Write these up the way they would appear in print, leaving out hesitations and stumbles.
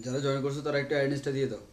যারা জয়েন করছো তারা একটা অ্যাড্রেসটা দিয়ে দাও।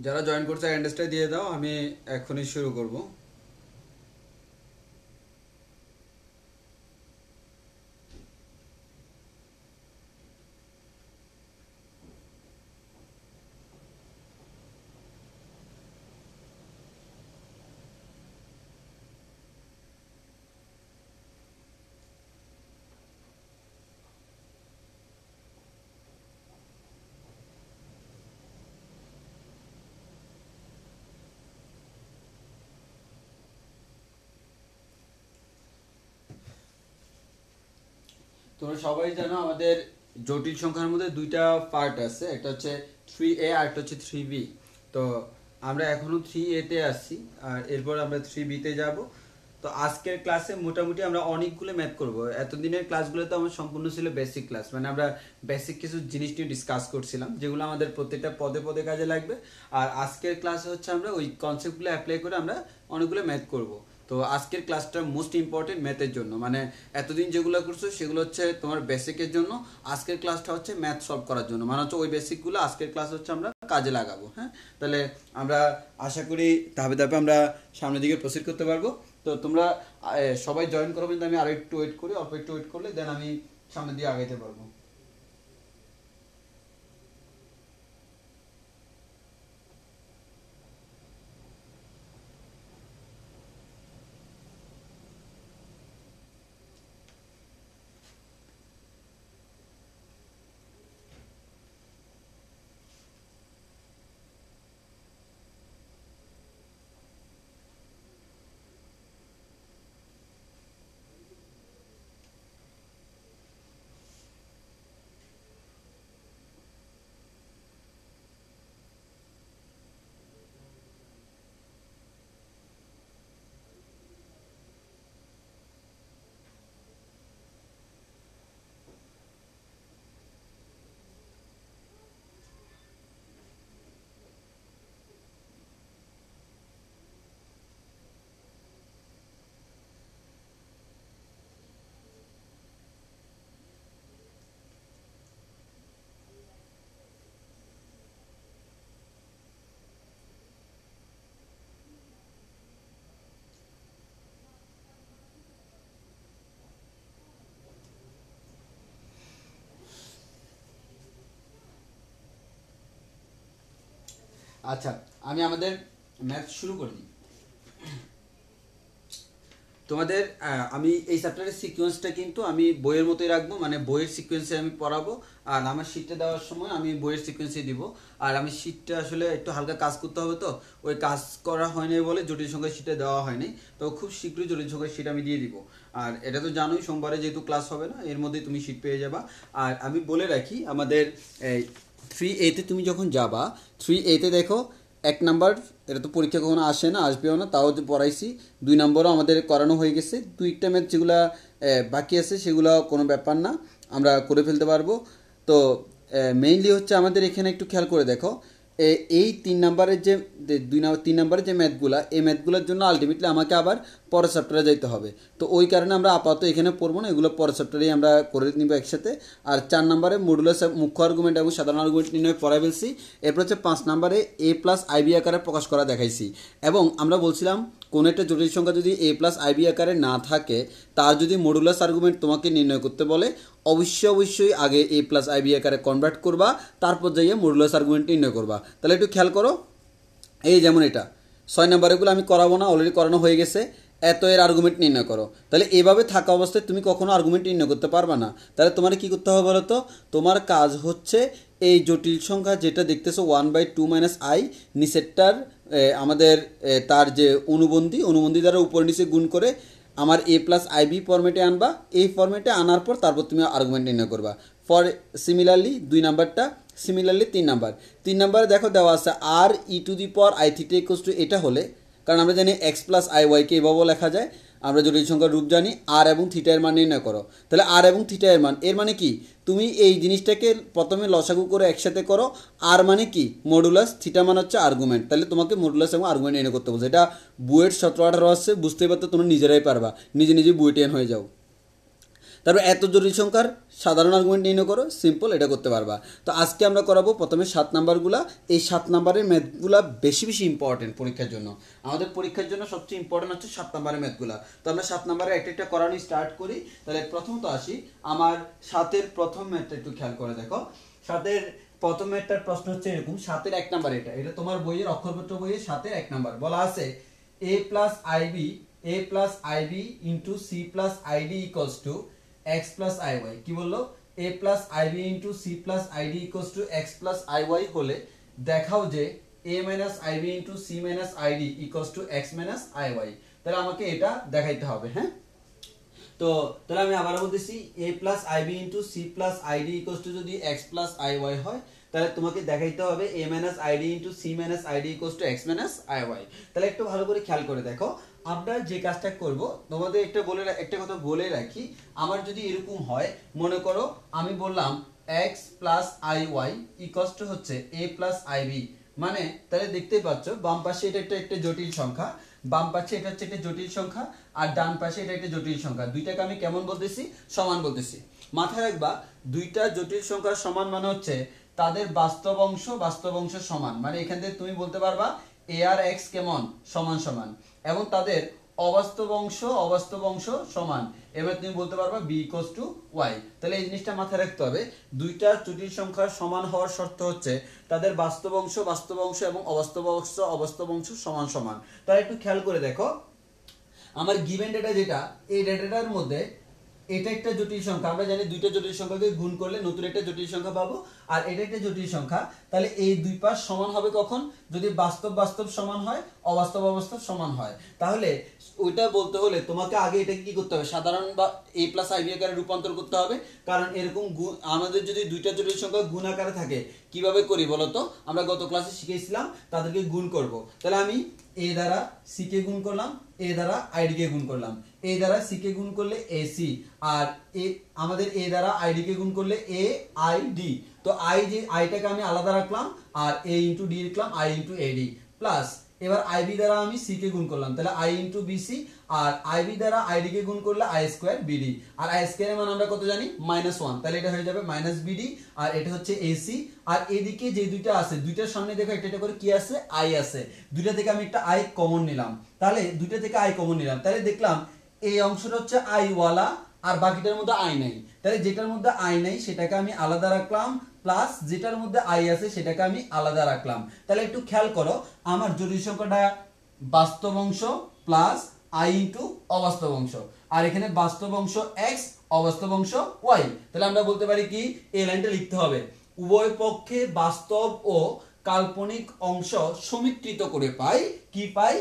যারা জয়েন করছো অ্যাড্রেসটা দিয়ে দাও, আমি এখনই শুরু করব। তোমরা সবাই জানো আমাদের জটিল সংখ্যার মধ্যে দুইটা পার্ট আছে, একটা হচ্ছে 3A আর একটা হচ্ছে 3B। তো আমরা এখনো 3A তে আছি, আর এরপর আমরা 3B তে যাব। তো আজকের ক্লাসে মোটামুটি আমরা অনেকগুলো ম্যাথ করব। এতদিনের ক্লাসগুলোতে আমার সম্পূর্ণ ছিল বেসিক ক্লাস, মানে আমরা বেসিক কিছু জিনিস নিয়ে ডিসকাস করছিলাম যেগুলো আমাদের প্রত্যেকটা পদে পদে কাজে লাগবে। আর আজকের ক্লাসে হচ্ছে আমরা ওই কনসেপ্টগুলো অ্যাপ্লাই করে আমরা অনেকগুলো ম্যাথ করব। তো আজকের ক্লাসটা মোস্ট ইম্পর্টেন্ট ম্যাথের জন্য, মানে এতদিন যেগুলো করছো সেগুলো হচ্ছে তোমার বেসিকের জন্য, আজকের ক্লাসটা হচ্ছে ম্যাথ সলভ করার জন্য, মানে হচ্ছে ওই বেসিকগুলো আজকের ক্লাস হচ্ছে আমরা কাজে লাগাবো। হ্যাঁ, তাহলে আমরা আশা করি ধাপে ধাপে আমরা সামনের দিকে প্রসিড করতে পারবো। তো তোমরা সবাই জয়েন করো, কিন্তু আমি আরো একটু ওয়েট করি, অল্প একটু ওয়েট করলে দেন আমি সামনের দিকে আগাইতে পারবো। আচ্ছা, আমি আমাদের ম্যাথ শুরু করি। তোমাদের আমি এই চ্যাপ্টারের সিকোয়েন্সটা কিন্তু আমি বইয়ের মতোই রাখবো, মানে বইয়ের সিকোয়েন্সে আমি পড়াবো। আর আমার শীটটা দেওয়ার সময় আমি বইয়ের সিকোয়েন্সে দিব। আর আমি শীটটা আসলে একটু হালকা কাজ করতে হবে, তো ওই কাজ করা হয়নি বলে জটিল সংখ্যার শীটে দেওয়া হয়নি। তো খুব শীঘ্রই জটিল সংখ্যার শীট আমি দিয়ে দিব। আর এটা তো জানোই সোমবারে যেহেতু ক্লাস হবে না, এর মধ্যেই তুমি শীট পেয়ে যাবা। আর আমি বলে রাখি আমাদের এই 3A তে তুমি যখন যাবা, 3A তে দেখো 1 নাম্বার, এটা তো পরীক্ষা কখনো আসে না, আসবেও না, তাও যে পড়াইছি। 2 নম্বরও আমাদের করানো হয়ে গেছে। দুইটা ম্যাথ যেগুলা বাকি আছে সেগুলো কোনো ব্যাপার না, আমরা করে ফেলতে পারবো। তো মেইনলি হচ্ছে আমাদের এখানে একটু খেয়াল করে দেখো, এই 3 নাম্বারের যে 3 নাম্বারের যে ম্যাথগুলা, এই ম্যাথগুলোর জন্য আলটিমেটলি আমাকে আবার পরের চ্যাপ্টারে যাইতে হবে। তো ওই কারণে আমরা আপাতত এখানে পড়বো না, এগুলো পরের চ্যাপ্টারেই আমরা করে নিব একসাথে। আর 4 নম্বরে মডুলাস মুখ্য আর্গুমেন্ট এবং সাধারণ আর্গুমেন্ট নির্ণয় পড়াই ফেলছি। এরপর হচ্ছে 5 নম্বরে এ প্লাস আইবি আকারে প্রকাশ করা দেখাইছি। এবং আমরা বলছিলাম কোনো একটা জটিল সংখ্যা যদি এ প্লাস আইবি আকারে না থাকে, তার যদি মডুলাস আর্গুমেন্ট তোমাকে নির্ণয় করতে বলে, অবশ্যই আগে এ প্লাস আইবি আকারে কনভার্ট করবা, তারপর যাইয়ে মডুলাস আর্গুমেন্ট নির্ণয় করবা। তাহলে একটু খেয়াল করো, এই যেমন এটা 6 নম্বরেগুলো আমি করাবো না, অলরেডি করানো হয়ে গেছে। এত এর আর্গুমেন্ট নির্ণয় করো। তাহলে এভাবে থাকা অবস্থায় তুমি কখনো আর্গুমেন্ট নির্ণয় করতে পারবে না। তাহলে তোমার কি করতে হবে বলো তো? তোমার কাজ হচ্ছে এই জটিল সংখ্যা যেটা দেখতেছো 1/2 - i, নিচেরটার আমাদের তার যে অনুবন্ধী দ্বারা উপর নিচে গুণ করে আমার এ প্লাস আইবি ফরম্যাটে আনবা, এই ফরম্যাটে আনার পর তারপর তুমি আর্গুমেন্ট নির্ণয় করবা। ফর সিমিলারলি 2 নাম্বারটা, সিমিলারলি 3 নাম্বার, 3 নাম্বারে দেখো দেওয়া আছে আর e to the power i theta equals to এটা হলে, কারণ আমরা জানি এক্স প্লাস আই ওয়াইকে এভাবেও লেখা যায়, আমরা জটিল সংখ্যার রূপ জানি, আর এবং থিটা এর মান নির্ণয় করো। তাহলে আর এবং থিটা এর মান, এর মানে কি, তুমি এই জিনিসটাকে প্রথমে লসাগু করে একসাথে করো। আর মানে কি মডুলাস, থিটা মান হচ্ছে আর্গুমেন্ট, তাহলে তোমাকে মডুলাস এবং আর্গুমেন্ট নির্ণয় করতে বলছে। এটা বুয়েট 17-18 আসছে, বুঝতেই পারতো, তোমরা নিজেরাই পারবা, নিজে নিজে বুয়েটিয়ান হয়ে যাও। তারপর এত জটিল সংখ্যার সাধারণ আর্গুমেন্ট নির্ণয় করো, সিম্পল, এটা করতে পারবা। তো আজকে আমরা করাবো প্রথমে 7 নাম্বারগুলা। এই 7 নাম্বারের ম্যাথগুলা বেশি বেশি ইম্পর্টেন্ট পরীক্ষার জন্য। আমাদের পরীক্ষার জন্য সবচেয়ে ইম্পর্টেন্ট হচ্ছে 7 নাম্বারের ম্যাথগুলা। তো আমরা 7 নাম্বারে একটা একটা করানো স্টার্ট করি। তাহলে প্রথমত আসি, আমার 7-এর প্রথম ম্যাথটা একটু খেয়াল করে দেখো। 7-এর প্রথম ম্যাথটার প্রশ্ন হচ্ছে এরকম, 7-এর 1 নাম্বার, এটা তোমার বইয়ের অক্ষরপত্র বইয়ে 7-এর 1 নাম্বার বলা আছে a plus IB into C plus ID equals to x plus I Y. কি বললো? a plus IB into C plus ID equals to x plus I Y হলে দেখাও যে a minus IB into C minus ID equals to x minus I Y. তাহলে আমাকে এটা দেখাইতে হবে। হ্যাঁ, তো তাহলে আমি আবার বলতেছি a plus IB into C plus ID equals to যদি x প্লাস আই ওয়াই হয়, তাহলে তোমাকে দেখাইতে হবে a minus ID into C minus ID equals to x minus I Y. তাহলে একটু ভালো করে খেয়াল করে দেখো, আমরা যে কাজটা করব, তোমাদের একটা কথা বলে রাখি, আমার যদি এরকম হয়, মনে করো আমি বললাম x plus I Y equals to হচ্ছে a প্লাস আইবি, মানে তাহলে দেখতেই পাচ্ছ বাম পাশে এটা একটা জটিল সংখ্যা, বাম পাশে এটা হচ্ছে একটা জটিল সংখ্যা, আর ডান পাশে এটা একটা জটিল সংখ্যা। দুইটাকে আমি কেমন বলতেছি? সমান বলতেছি। মাথায় রাখবা, দুইটা জটিল সংখ্যার সমান মানে হচ্ছে তাদের বাস্তব অংশ সমান, মানে এখান থেকে তুমি বলতে পারবা a আর x কেমন সমান সমান, এবং তাদের অবাস্তব অংশ সমান। এবার তুমি বলতে পারবা b ইকুয়ালস টু y। তাহলে এই জিনিসটা মাথায় রাখতে হবে, দুইটা জটিল সংখ্যার সমান হওয়ার শর্ত হচ্ছে তাদের বাস্তব অংশ এবং অবাস্তব অংশ সমান সমান। তাহলে একটু খেয়াল করে দেখো, আমার গিভেন ডেটা যেটা, এই ডেটাটার মধ্যে এটা একটা জটিল সংখ্যা, আমরা জানি দুইটা জটিল সংখ্যাকে গুণ করলে নতুন একটা জটিল সংখ্যা পাবো, আর এটা একটা জটিল সংখ্যা। তাহলে এই দুই পাশ সমান হবে কখন? যদি বাস্তব সমান হয়, অবাস্তব সমান হয়। তাহলে ওইটা বলতে হলে তোমাকে আগে এটাকে কি করতে হবে? সাধারণ বা a প্লাস আইবি আকারে রূপান্তর করতে হবে, কারণ এরকম আমাদের যদি দুইটা জটিল সংখ্যা গুণ আকারে থাকে, কিভাবে করি বলতো? আমরা গত ক্লাসে শিখেছিলাম তাদেরকে গুণ করব। তাহলে আমি a দ্বারা c কে গুণ করলাম, a দ্বারা id কে গুণ করলাম, a দ্বারা c কে গুণ করলে ac, আর আমাদের a দ্বারা id কে গুণ করলে aid। তো আইটাকে আমি আলাদা রাখলাম, আর a ইনটু d লিখলাম, i ইনটু ad প্লাস, এবার ib দ্বারা আমি c কে গুণ করলাম, তাহলে i ইনটু bc, আর ib দ্বারা id কে গুণ করলে i স্কয়ার bd, আর i স্কয়ার এর মান আমরা কত জানি? -1। তাহলে এটা হয়ে যাবে -bd, আর এটা হচ্ছে ac। আর এদিকে যে দুইটা আছে, দুইটার সামনে দেখো একটা করে কি আছে? i আছে। দুইটা থেকে আমি একটা i কমন নিলাম, তাহলে দুইটা থেকে i কমন নিলাম, তাহলে দেখলাম এই অংশটা হচ্ছে i ওয়ালা, আর বাকিটার মধ্যে i নাই। তাহলে যেটার মধ্যে i নাই সেটাকে আমি আলাদা রাখলাম, প্লাস যেটার মধ্যে i আছে সেটাকে আমি আলাদা রাখলাম। তাহলে একটু খেয়াল করো, আমার জটিল সংখ্যাটা বাস্তব অংশ প্লাস i ইনটু অবাস্তব অংশ, আর এখানে বাস্তব অংশ x, অবাস্তব অংশ y। তাহলে আমরা বলতে পারি কি, এই লাইনটা লিখতে হবে, উভয় পক্ষে বাস্তব ও কাল্পনিক অংশ সমীকৃত করে পাই কি পাই?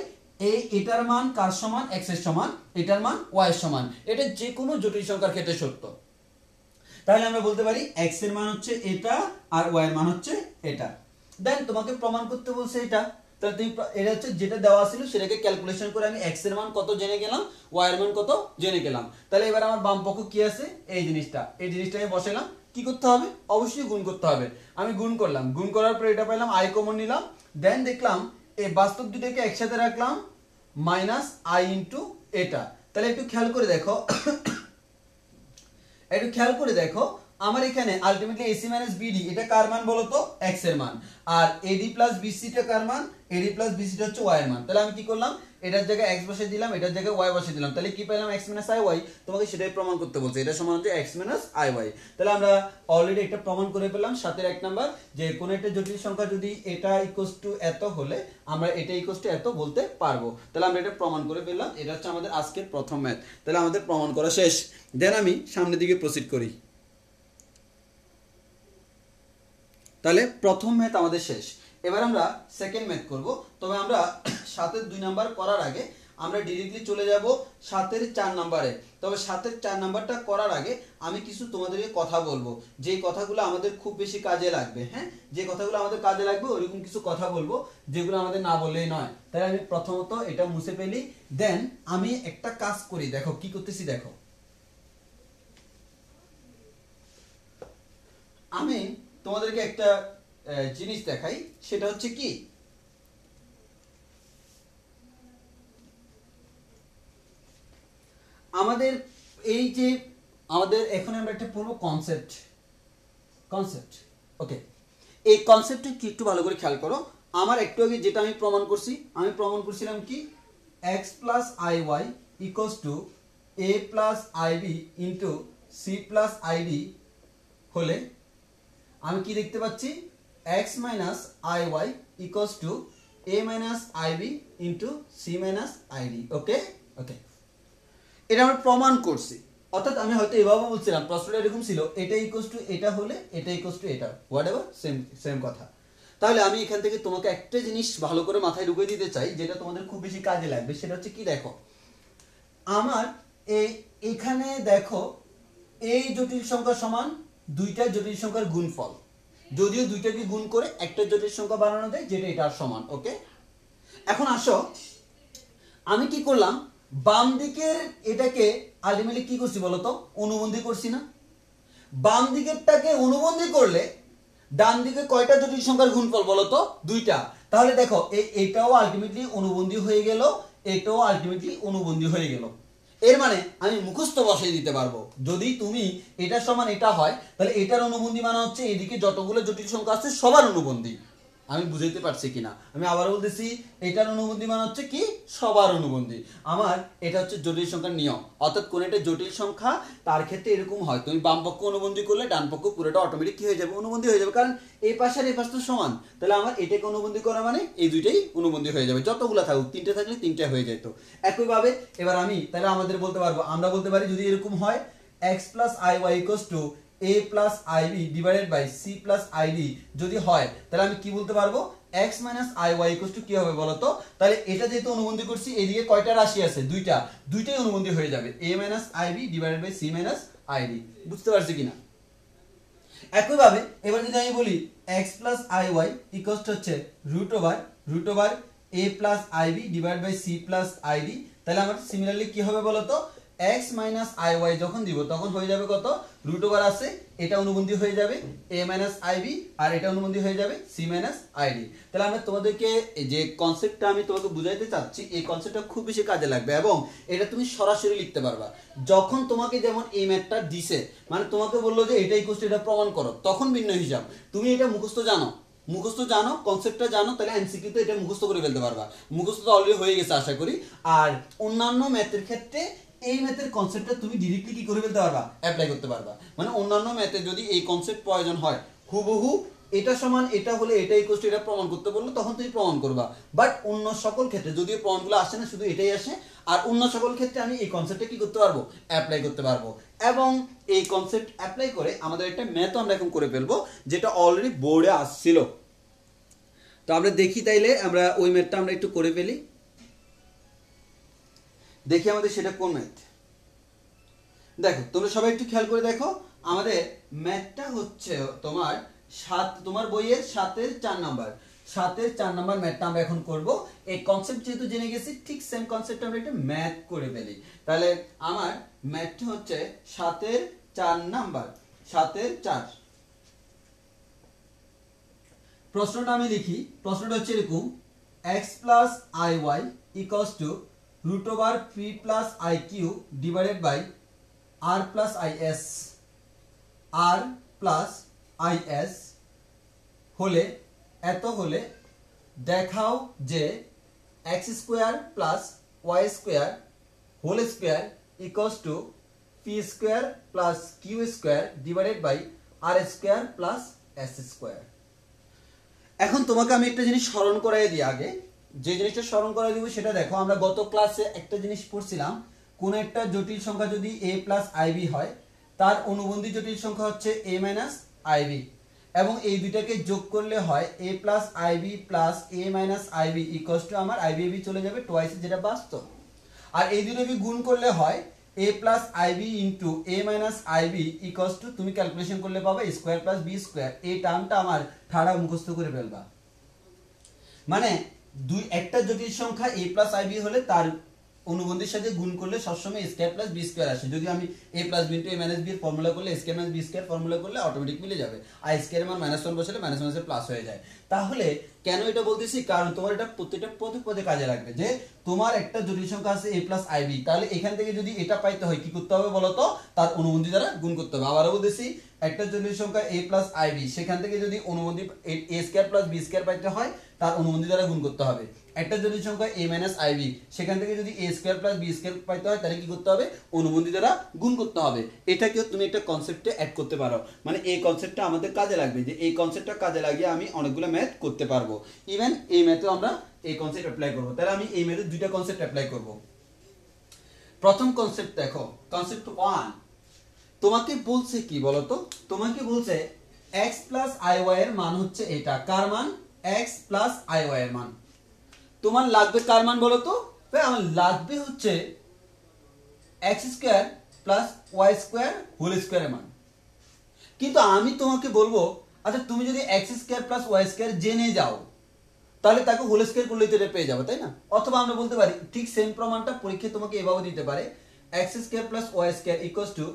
এটার মান কার সমান? x এর সমান, এটার মান y এর সমান। এটা যে কোনো জটিল সংখ্যার ক্ষেত্রে সত্য। তাহলে আমরা বলতে পারি x এর মান হচ্ছে এটা, আর y এর মান হচ্ছে এটা। দেন তোমাকে প্রমাণ করতে বলছে এটা, তাহলে তুমি এটা হচ্ছে যেটা দেওয়া ছিল সেটাকে ক্যালকুলেশন করে আমি x এর মান কত জেনে গেলাম, y এর মান কত জেনে গেলাম। তাহলে এবার আমার বাম পক্ষ কি আছে? এই জিনিসটাকে বসাইলাম। কি করতে হবে? অবশ্যই গুণ করতে হবে। আমি গুণ করলাম, গুণ করার পর এটা পাইলাম, i কমন নিলাম, দেন দেখলাম এই বাস্তব দুটোকে একসাথে রাখলাম, মাইনাস i ইনটু এটা। তাহলে একটু খেয়াল করে দেখো, আমার এখানে আলটিমেটলি AC - BD এটা কার মান বলো তো? x এর মান। আর AD + BC টা কার মান? AD + BC টা হচ্ছে y এর মান। তাহলে আমি কি করলাম? এটার জায়গায় x বসিয়ে দিলাম, এটার জায়গায় y বসিয়ে দিলাম। তাহলে কি পেলাম? x - iy। তোমাকে সেটাই প্রমাণ করতে বলছে, এটা সমান হচ্ছে x - iy। তাহলে আমরা অলরেডি একটা প্রমাণ করে পেলাম 7-এর 1 নাম্বার, যে কোন একটা জটিল সংখ্যা যদি এটা ইকুয়ালস টু এত হলে আমরা এটা ইকুয়ালস টু এত বলতে পারবো। তাহলে আমরা এটা প্রমাণ করে পেলাম। এটা হচ্ছে আমাদের আজকের প্রথম ম্যাথ। তাহলে আমাদের প্রমাণ করা শেষ। দেন আমি সামনের দিকে প্রসিড করি। তাহলে প্রথম ম্যাথ আমাদের শেষ। এবার আমরা সেকেন্ড ম্যাথ করব। তবে আমরা 7-এর 2 নাম্বার করার আগে আমরা ডিরেক্টলি চলে যাব 7 এর 4 নম্বরে। তবে 7 এর 4 নাম্বারটা করার আগে আমি কিছু তোমাদেরকে কথা বলবো, যে কথাগুলো আমাদের খুব বেশি কাজে লাগবে। হ্যাঁ, যে কথাগুলো আমাদের কাজে লাগবে ওইরকম কিছু কথা বলবো যেগুলো আমাদের না বললেই নয়। তাই আমি প্রথমত এটা মুছে ফেলি, দেন আমি একটা কাজ করি। দেখো কি করতেছি, দেখো আমি তোমাদেরকে একটা জিনিস দেখাই, সেটা হচ্ছে কি, আমাদের এই যে আমাদের এখন আমরা একটা পড়বো কনসেপ্ট। ওকে, এই কনসেপ্টে কি একটু ভালো করে খেয়াল করো। আমার একটু আগে যেটা আমি প্রমাণ করছিলাম কি, x plus I Y equals to a plus IB into C plus i d হলে আমি কি দেখতে পাচ্ছি, x minus I Y equals to a minus IB into C minus i d. Okay okay, এটা আমরা প্রমাণ করছি। অর্থাৎ আমি হয়তো এভাবে বলছিলাম, প্রশ্নটা এরকম ছিল, এটা ইকুয়ালস টু এটা হলে এটা ইকুয়ালস টু এটা, হোয়াটএভার, সেম কথা। তাহলে আমি এখান থেকে তোমাকে একটা জিনিস ভালো করে মাথায় ঢুকিয়ে দিতে চাই, যেটা তোমাদের খুব বেশি কাজে লাগবে। সেটা হচ্ছে কি, দেখো আমার এখানে দেখো এই জটিল সংখ্যা সমান দুইটা জটিল সংখ্যার গুণফল, যদিও দুইটাকে গুণ করে একটা জটিল সংখ্যা বানানো যায় যেটা এটার সমান। ওকে, এখন আসো আমি কি করলাম, বাম দিকের এটাকে আলটিমেটলি কি করছি বলতো, অনুবন্ধী করছি না। বাম দিকেরটাকে অনুবন্ধী করলে ডান দিকে কয়টা জটিল সংখ্যার গুণফল বলতো, দুইটা। তাহলে দেখো এটাও আলটিমেটলি অনুবন্ধী হয়ে গেল, এটাও আলটিমেটলি অনুবন্ধী হয়ে গেল। এর মানে আমি মুখস্থ বসাই দিতে পারবো, যদি তুমি এটার সমান এটা হয় তাহলে এটার অনুবন্ধী মানে হচ্ছে এদিকে যতগুলো জটিল সংখ্যা আছে সবার অনুবন্ধী। আমি বুঝাইতে পারছি কিনা, আমি আবার বলতেছি, এটার অনুবন্ধী মানে হচ্ছে কি, সবার অনুবন্ধী। আমার এটা হচ্ছে জটিল সংখ্যার নিয়ম। অর্থাৎ কোন একটা জটিল সংখ্যা তার ক্ষেত্রে এরকম হয়, তুমি বাম পক্ষ অনুবন্ধী করলে ডান পক্ষ পুরোটা অটোমেটিক কি হয়ে যাবে, অনুবন্ধী হয়ে যাবে, কারণ এই পাশে আর এই পাশ তো সমান। তাহলে আমার এটাকে অনুবন্ধী করা মানে এই দুইটাই অনুবন্ধী হয়ে যাবে, যতগুলো থাকুক, তিনটে থাকলে তিনটা হয়ে যেত। একইভাবে এবার আমি তাহলে আমাদের বলতে পারবো, আমরা বলতে পারি যদি এরকম হয় x plus I Y equals to a plus IB divided by C plus ID যদি হয়, তাহলে আমি কি বলতে পারবো, x minus I Y equals to কি হবে বলতো, তাহলে এটা যেহেতু অনুবন্ধী করছি, এদিকে কয়টা রাশি আছে, দুইটাই অনুবন্ধী হয়ে যাবে, a minus i b divided by c minus i d. বুঝতে পারছি কিনা? একইভাবে এবার যদি আমি বলি x plus I Y equals to হচ্ছে root over a plus i b divide by C plus i d, তাহলে আমার সিমিলারলি কি হবে বলতো, x মাইনাস আই ওয়াই যখন দিব তখন হয়ে যাবে কত, রুট ওভার আছে, এটা অনুবন্ধী হয়ে যাবে a মাইনাস আইবি, আর এটা অনুবন্ধী হয়ে যাবে c মাইনাস আইডি। তাহলে আমরা তোমাদেরকে যে কনসেপ্টটা আমি তোমাকে বুঝাইতে চাচ্ছি, এই কনসেপ্টটা খুব বেশি কাজে লাগবে এবং এটা তুমি সরাসরি লিখতে পারবা। যখন তোমাকে যেমন এই ম্যাথটা দিছে, মানে তোমাকে বললো যে এটা ইকুয়াল টু এটা প্রমাণ করো, তখন ভিন্ন হিসাব। তুমি এটা মুখস্থ জানো, কনসেপ্টটা জানো, তাহলে এমসিকিউ তে এটা মুখস্থ করে ফেলতে পারবা। মুখস্থ তো অলরেডি হয়ে গেছে আশা করি। আর অন্যান্য ম্যাথের ক্ষেত্রে এই ম্যাথের কনসেপ্টটা তুমি ডিরেক্টলি কি করে ফেলতে পারবা, অ্যাপ্লাই করতে পারবা। মানে অন্যান্য ম্যাথে যদি এই কনসেপ্ট প্রয়োজন হয়, হুবহু এটা সমান এটা হলে এটা ইকুয়াল টু এটা প্রমাণ করতে বললো, তখন তুমি প্রমাণ করবা। বাট অন্য সকল ক্ষেত্রে যদিও প্রমাণগুলো আসে না, শুধু এটাই আসে, আর অন্য সকল ক্ষেত্রে আমি এই কনসেপ্টটা কি করতে পারবো, অ্যাপ্লাই করতে পারবো। এবং এই কনসেপ্ট অ্যাপ্লাই করে আমাদের একটা ম্যাথও আমরা এখন করে ফেলবো, যেটা অলরেডি বোর্ডে আসছিল। তো আমরা দেখি, তাইলে আমরা ওই ম্যাথটা আমরা একটু করে ফেলি, দেখি আমাদের সেটা কোন ম্যাথ। দেখো তোমরা সবাই একটু খেয়াল করে দেখো, আমাদের ম্যাথটা হচ্ছে তোমার বইয়ের 7 এর 4 নাম্বার, 7 এর 4 নাম্বার ম্যাথটা আমরা এখন করব। এই কনসেপ্ট যেহেতু জেনে গেছি, ঠিক সেম কনসেপ্ট আমরা একটা ম্যাথ করে ফেলি। তাহলে আমার ম্যাথটা হচ্ছে 7 এর 4 নাম্বার, 7 এর 4। প্রশ্নটা আমি লিখি, প্রশ্নটা হচ্ছে এরকম, x plus I Y equals to root over P plus I Q divided by R plus I S হলে এত হলে দেখাও যে X square plus Y square whole square equals to P square plus Q square divided by R square plus S square. এখন তোমাকে আমি একটা জিনিস স্মরণ করাই দিই। আগে যে জিনিসটা স্মরণ করাই দিব সেটা দেখো, আমরা গত ক্লাসে একটা জিনিস পড়ছিলাম, কোন একটা জটিল সংখ্যা যদি a প্লাস আইবি হয়, তার অনুবন্ধী জটিল সংখ্যা হচ্ছে a মাইনাস আইবি, এবং এই দুইটাকে যোগ করলে হয় a plus IB plus a minus IB equals to আমার আইবি চলে যাবে টোয়াইস, যেটা বাস্তব। আর এই দুটোকে গুণ করলে হয় a plus IB into a minus IB equals to, তুমি ক্যালকুলেশন করলে পাবে স্কোয়ার প্লাস বি স্কোয়ার। এই টার্মটা আমার ঠাড়া মুখস্থ করে ফেলবা। মানে একটা জটিল সংখ্যা a প্লাস আইবি হলে তার অনুবন্ধীর সাথে গুণ করলে সবসময় স্কয়ার প্লাস বি স্কয়ার আসে। যদি আমি a plus B into a minus B এর ফর্মুলা করলে square minus B square formula করলে অটোমেটিক মিলে যাবে। আর স্কয়ারের মান -1 বসালে -1 এর প্লাস হয়ে যায়। তাহলে কেন এটা বলতেছি, কারণ তোমার এটা প্রত্যেকটা পদে পদে কাজে লাগবে। যে তোমার একটা জটিল সংখ্যা আছে a প্লাস আইবি, তাহলে এখান থেকে যদি এটা পাইতে হয় কি করতে হবে বলো তো, তার অনুবন্ধী দ্বারা গুণ করতে হবে। আবারও বলতেছি, একটা জটিল সংখ্যা a প্লাস আইবি, সেখান থেকে যদি অনুবন্ধী a square plus B square পাইতে হয় তার অনুবন্ধী দ্বারা গুণ করতে হবে। একটা জটিল সংখ্যা a মাইনাস আইবি, সেখান থেকে যদি a square plus B square পাইতে হয় তাহলে কি করতে হবে, অনুবন্ধী দ্বারা গুণ করতে হবে। এটাকে তুমি একটা কনসেপ্টে অ্যাড করতে পারো। মানে এই কনসেপ্টটা আমাদের কাজে লাগবে, যে এই কনসেপ্টটা কাজে লাগিয়ে আমি অনেকগুলো ম্যাথ করতে পারবো। ইভেন এই ম্যাথেও আমরা এই কনসেপ্ট অ্যাপ্লাই করব। তাহলে আমি এই ম্যাথে দুইটা কনসেপ্ট অ্যাপ্লাই করব। প্রথম কনসেপ্ট দেখো, কনসেপ্ট 1 তোমাকে বলছে কি বলতো, তোমাকে বলছে x প্লাস iy এর মান হচ্ছে এটা। কার মান? x প্লাস iy এর মান। তোমার লাগবে কার মান বলো তো? ভাই আমার লাগবে হচ্ছে x square plus y square whole স্কয়ারের মান। কিন্তু আমি তোমাকে বলবো, আচ্ছা তুমি যদি x square plus y square জেনে যাও তাহলে তাকে হোল স্কয়ার করলে তো এটা পেয়ে যাবে, তাই না? অথবা আমরা বলতে পারি ঠিক সেম প্রমাণটা পরীক্ষায় তোমাকে এভাবে দিতে পারে, x square plus y square equals to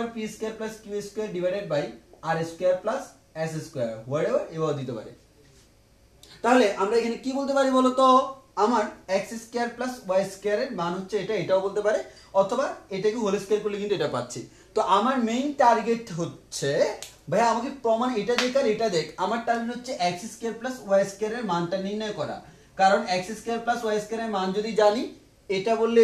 √p square plus q square divided by r square plus s square, whatever এভাবে দিতে পারে। তাহলে আমরা এখানে কি বলতে পারি বলো তো, আমার x square plus y square এর মান হচ্ছে এটা, এটাও বলতে পারে, অথবা এটাকে হোল স্কয়ার করলে কিন্তু এটা পাচ্ছি। তো আমার মেইন টার্গেট হচ্ছে ভাই আমাকে প্রমাণ এটা দেখ আর এটা দেখ। আমার টার্গেট হচ্ছে x square plus y square এর মানটা নির্ণয় করা। কারণ x square plus y square এর মান যদি জানি, এটা বললে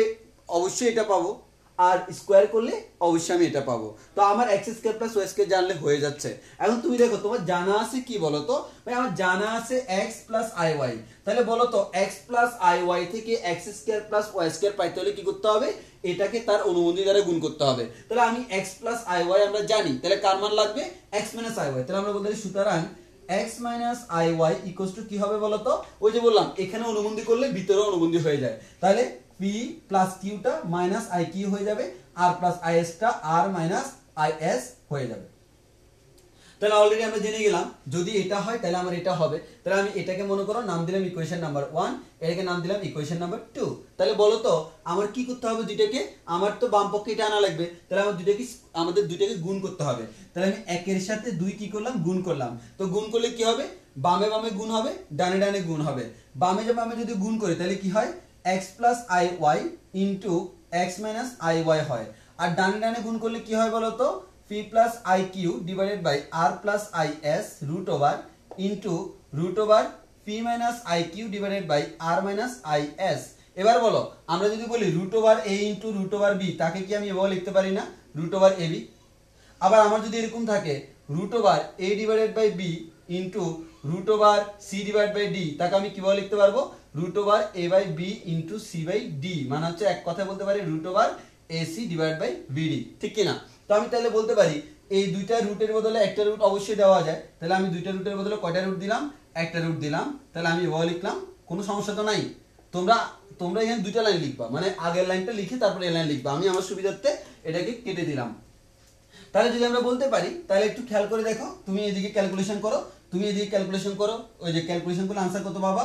অবশ্যই এটা পাবো, আর স্কয়ার করলে অবশ্যই আমি এটা পাবো। তো আমার x square plus y square জানলে হয়ে যাচ্ছে। এখন তুমি দেখো তোমার জানা আছে কি বলো তো, ভাই আমার জানা আছে x প্লাস iy। তাহলে বলো তো x প্লাস iy থেকে x square plus y square পাইতে হলে কি করতে হবে, এটাকে তার অনুবন্ধী দ্বারা গুণ করতে হবে। তাহলে আমি x প্লাস iy আমরা জানি, তাহলে কার মান লাগবে, x মাইনাস iy। তাহলে আমরা বলতে পারি সুতরাং x minus iy equals to কি হবে বলো তো, ওই যে বললাম এখানে অনুবন্ধী করলে ভিতরে অনুবন্ধী হয়ে যায়। তাহলে p প্লাস q টা মাইনাস iq হয়ে যাবে, r প্লাস is টা r মাইনাস is হয়ে যাবে। তাহলে অলরেডি আমরা জেনে গেলাম যদি এটা হয় তাহলে আমার এটা হবে। তাহলে আমি এটাকে মনে করো নাম দিলাম ইকুয়েশন নাম্বার 1, এটাকে নাম দিলাম ইকুয়েশন নাম্বার 2। তাহলে বলো তো আমার কি করতে হবে, দুইটাকে, আমার তো বাম পক্ষে এটা আনা লাগবে, তাহলে আমাদের দুইটাকে গুণ করতে হবে। তাহলে আমি একের সাথে 2 কি করলাম, গুণ করলাম। তো গুণ করলে কি হবে, বামে বামে গুণ হবে, ডানে ডানে গুণ হবে। বামে বামে যদি গুণ করি তাহলে কি হয়, x plus iy into x minus iy হয়। আর ডানে ডানে গুণ করলে কি হয় বলো তো, p plus iq divided by r plus is root over into root over p minus iq divided by r minus is। এবার বলো আমরা যদি বলি root over a into root over b, তাকে কি আমি এভাবে লিখতে পারি না, রুট ওভার ab। আবার আমার যদি এরকম থাকে root over a divided by b into root over c divide by d, তাকে আমি কিভাবে লিখতে পারবো, root over a by b into c by d। মানে হচ্ছে এক কথায় বলতে পারি root over ac divide by bd, ঠিক কিনা? তো আমি তাহলে বলতে পারি এই দুইটা রুটের বদলে একটা রুট অবশ্যই দেওয়া যায়। তাহলে আমি দুইটা রুটের বদলে কয়টা রুট দিলাম, একটা রুট দিলাম। তাহলে আমি এভাবে লিখলাম, কোনো সমস্যা তো নাই। তোমরা এখানে দুইটা লাইন লিখবা, মানে আগের লাইনটা লিখে তারপরে এই লাইন লিখবা। আমি আমার সুবিধার্থে এটাকে কেটে দিলাম। তাহলে যদি আমরা বলতে পারি, তাহলে একটু খেয়াল করে দেখো, তুমি এদিকে ক্যালকুলেশন করো, ওই যে ক্যালকুলেশন করলে আনসার কত পাবা,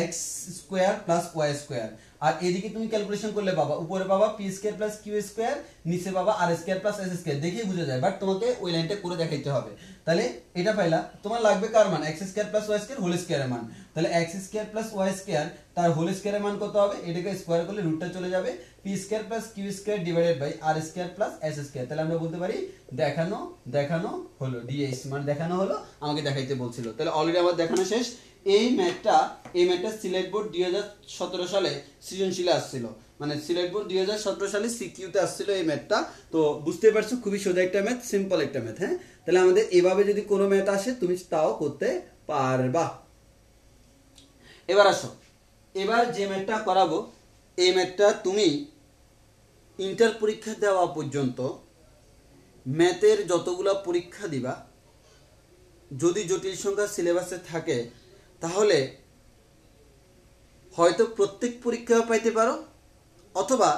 x square plus y square. আর এদিকে তুমি ক্যালকুলেশন করলে পাবা, উপরে পাবা p square plus q square, নিচে পাবা r square plus s square. দেখেই বুঝা যায়, বাট তোমাকে ওই লাইনটা করে দেখাইতে হবে। তাহলে এটা পাইলা, তোমার লাগবে কার মান, x square plus y square whole স্কয়ারের মান। তাহলে x square plus y square তার হোল স্কয়ারের মান কত হবে, এটাকে স্কয়ার করলে রুটটা চলে যাবে, p square plus q square divided by r square plus s square. তাহলে আমরা বলতে পারি দেখানো হলো, ds মানে দেখানো হলো, আমাকে দেখাইতে বলছিল। তাহলে অলরেডি আমার দেখানো শেষ। এই ম্যাথটা সিলেট বোর্ড 2017 সালে সৃজনশীলে আসছিল, মানে সিলেট বোর্ড 2017 সালে সিকিউতে আসছিল এই ম্যাথটা। তো বুঝতে পারছো খুবই সোজা একটা ম্যাথ, সিম্পল একটা ম্যাথ। হ্যাঁ, তাহলে আমাদের এভাবে যদি কোনো ম্যাথ আসে তুমি তাও করতে পারবা। এবার আসো, এবার যে ম্যাথটা করাবো এই ম্যাথটা তুমি ইন্টার পরীক্ষা দেওয়া পর্যন্ত ম্যাথের যতগুলো পরীক্ষা দিবা, যদি জটিল সংখ্যা সিলেবাসে থাকে তাহলে হয়তো প্রত্যেক পরীক্ষা পাইতে পারো, অথবা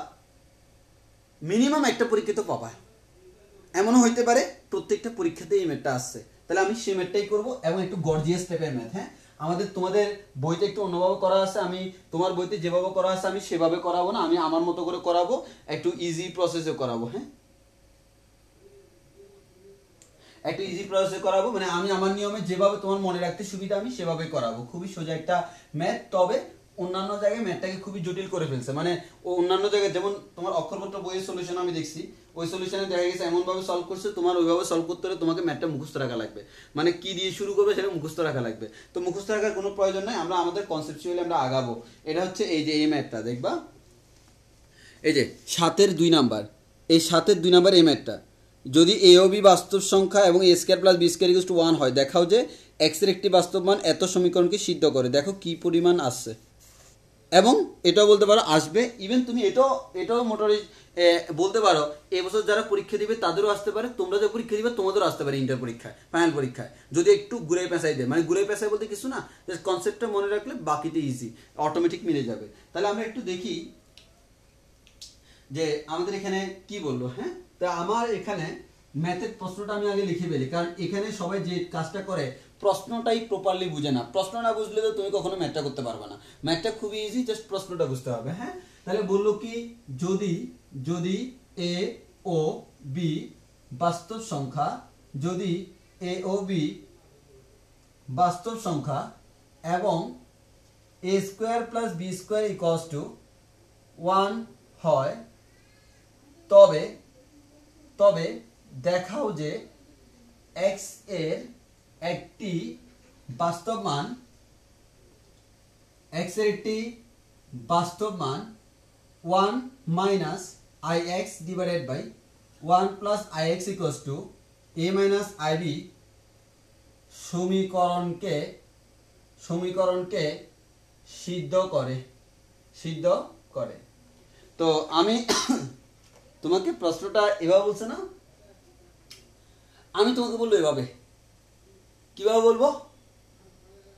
মিনিমাম একটা পরীক্ষা তো পাবা, এমনও হইতে পারে প্রত্যেকটা পরীক্ষাতে এই ম্যাথটা আসছে, তাহলে আমি সেই ম্যাথটাই করবো এবং একটু গর্জিয়াস টাইপের ম্যাথ। হ্যাঁ, তোমাদের বইতে একটু অন্যভাবে করা আছে, আমি তোমার বইতে যেভাবে করা আছে আমি সেভাবে করাবো না, আমি আমার মতো করে করাবো, একটু ইজি প্রসেসে করাবো। হ্যাঁ, একটু ইজি প্রসেসে করাবো, মানে আমি আমার নিয়মে যেভাবে তোমার মনে রাখতে সুবিধা আমি সেভাবে করাবো। খুবই সোজা একটা ম্যাথ, তবে অন্যান্য জায়গায় ম্যাথটাকে খুবই জটিল করে ফেলছে। মানে অন্যান্য জায়গায় যেমন তোমার অক্ষরপত্র বইয়ের সলিউশন আমি দেখছি, ওই সলিউশনে দেখা গেছে এমনভাবে সলভ করছে, তোমার ওইভাবে সলভ করতে হলে তোমাকে ম্যাথটা মুখস্থ রাখা লাগবে, মানে কি দিয়ে শুরু করবে সেটা মুখস্থ রাখা লাগবে। তো মুখস্থ রাখার কোনো প্রয়োজন নাই, আমরা আমাদের কনসেপচুয়ালি আমরা আগাবো। এটা হচ্ছে এই যে এই ম্যাথটা দেখবা, এই যে 7-এর 2 নাম্বার, এই 7-এর 2 নাম্বার এই ম্যাথটা, যদি এ ও বি বাস্তব সংখ্যা এবং a square plus B square equal to 1 হয়, দেখাও যে এক্স এর একটি বাস্তব মান এত সমীকরণকে সিদ্ধ করে। দেখো কি পরিমাণ আসছে, এবং এটাও বলতে পারো আসবে। ইভেন তুমি এটাও মোটামুটি বলতে পারো এবছর যারা পরীক্ষা দিবে তাদেরও আসতে পারে, তোমরা যে পরীক্ষা দিবে তোমাদেরও আসতে পারে ইন্টার পরীক্ষায়, ফাইনাল পরীক্ষায়, যদি একটু ঘুরে পেঁচাই দেয়। মানে ঘুরে পেঁচাই বলতে কিছু না, কনসেপ্টটা মনে রাখলে বাকিতে ইজি অটোমেটিক মিলে যাবে। তাহলে আমরা একটু দেখি যে আমাদের এখানে কি বললো। হ্যাঁ, তা আমার এখানে ম্যাথের প্রশ্নটা আমি আগে লিখে ফেলি, কারণ এখানে সবাই যে কাজটা করে প্রশ্নটাই প্রপারলি বুঝে না। প্রশ্ন না বুঝলে তো তুমি কখনো ম্যাথটা করতে পারবে না। ম্যাথটা খুবই ইজি, জাস্ট প্রশ্নটা বুঝতে হবে। হ্যাঁ, তাহলে বললো কি, যদি এ ও বি বাস্তব সংখ্যা, যদি এ ও বি বাস্তব সংখ্যা এবং a square plus b square equals to 1 হয়, তবে দেখাও যে এক্স এর একটি বাস্তব মান, এক্স এর একটি বাস্তব মান 1 minus I X divided by 1 plus I X equals to A minus I B সমীকরণকে সিদ্ধ করে। তো আমি তোমাকে প্রশ্নটা এভাবে বলছে না, আমি তোমাকে বলবো এভাবে। কিভাবে বলবো?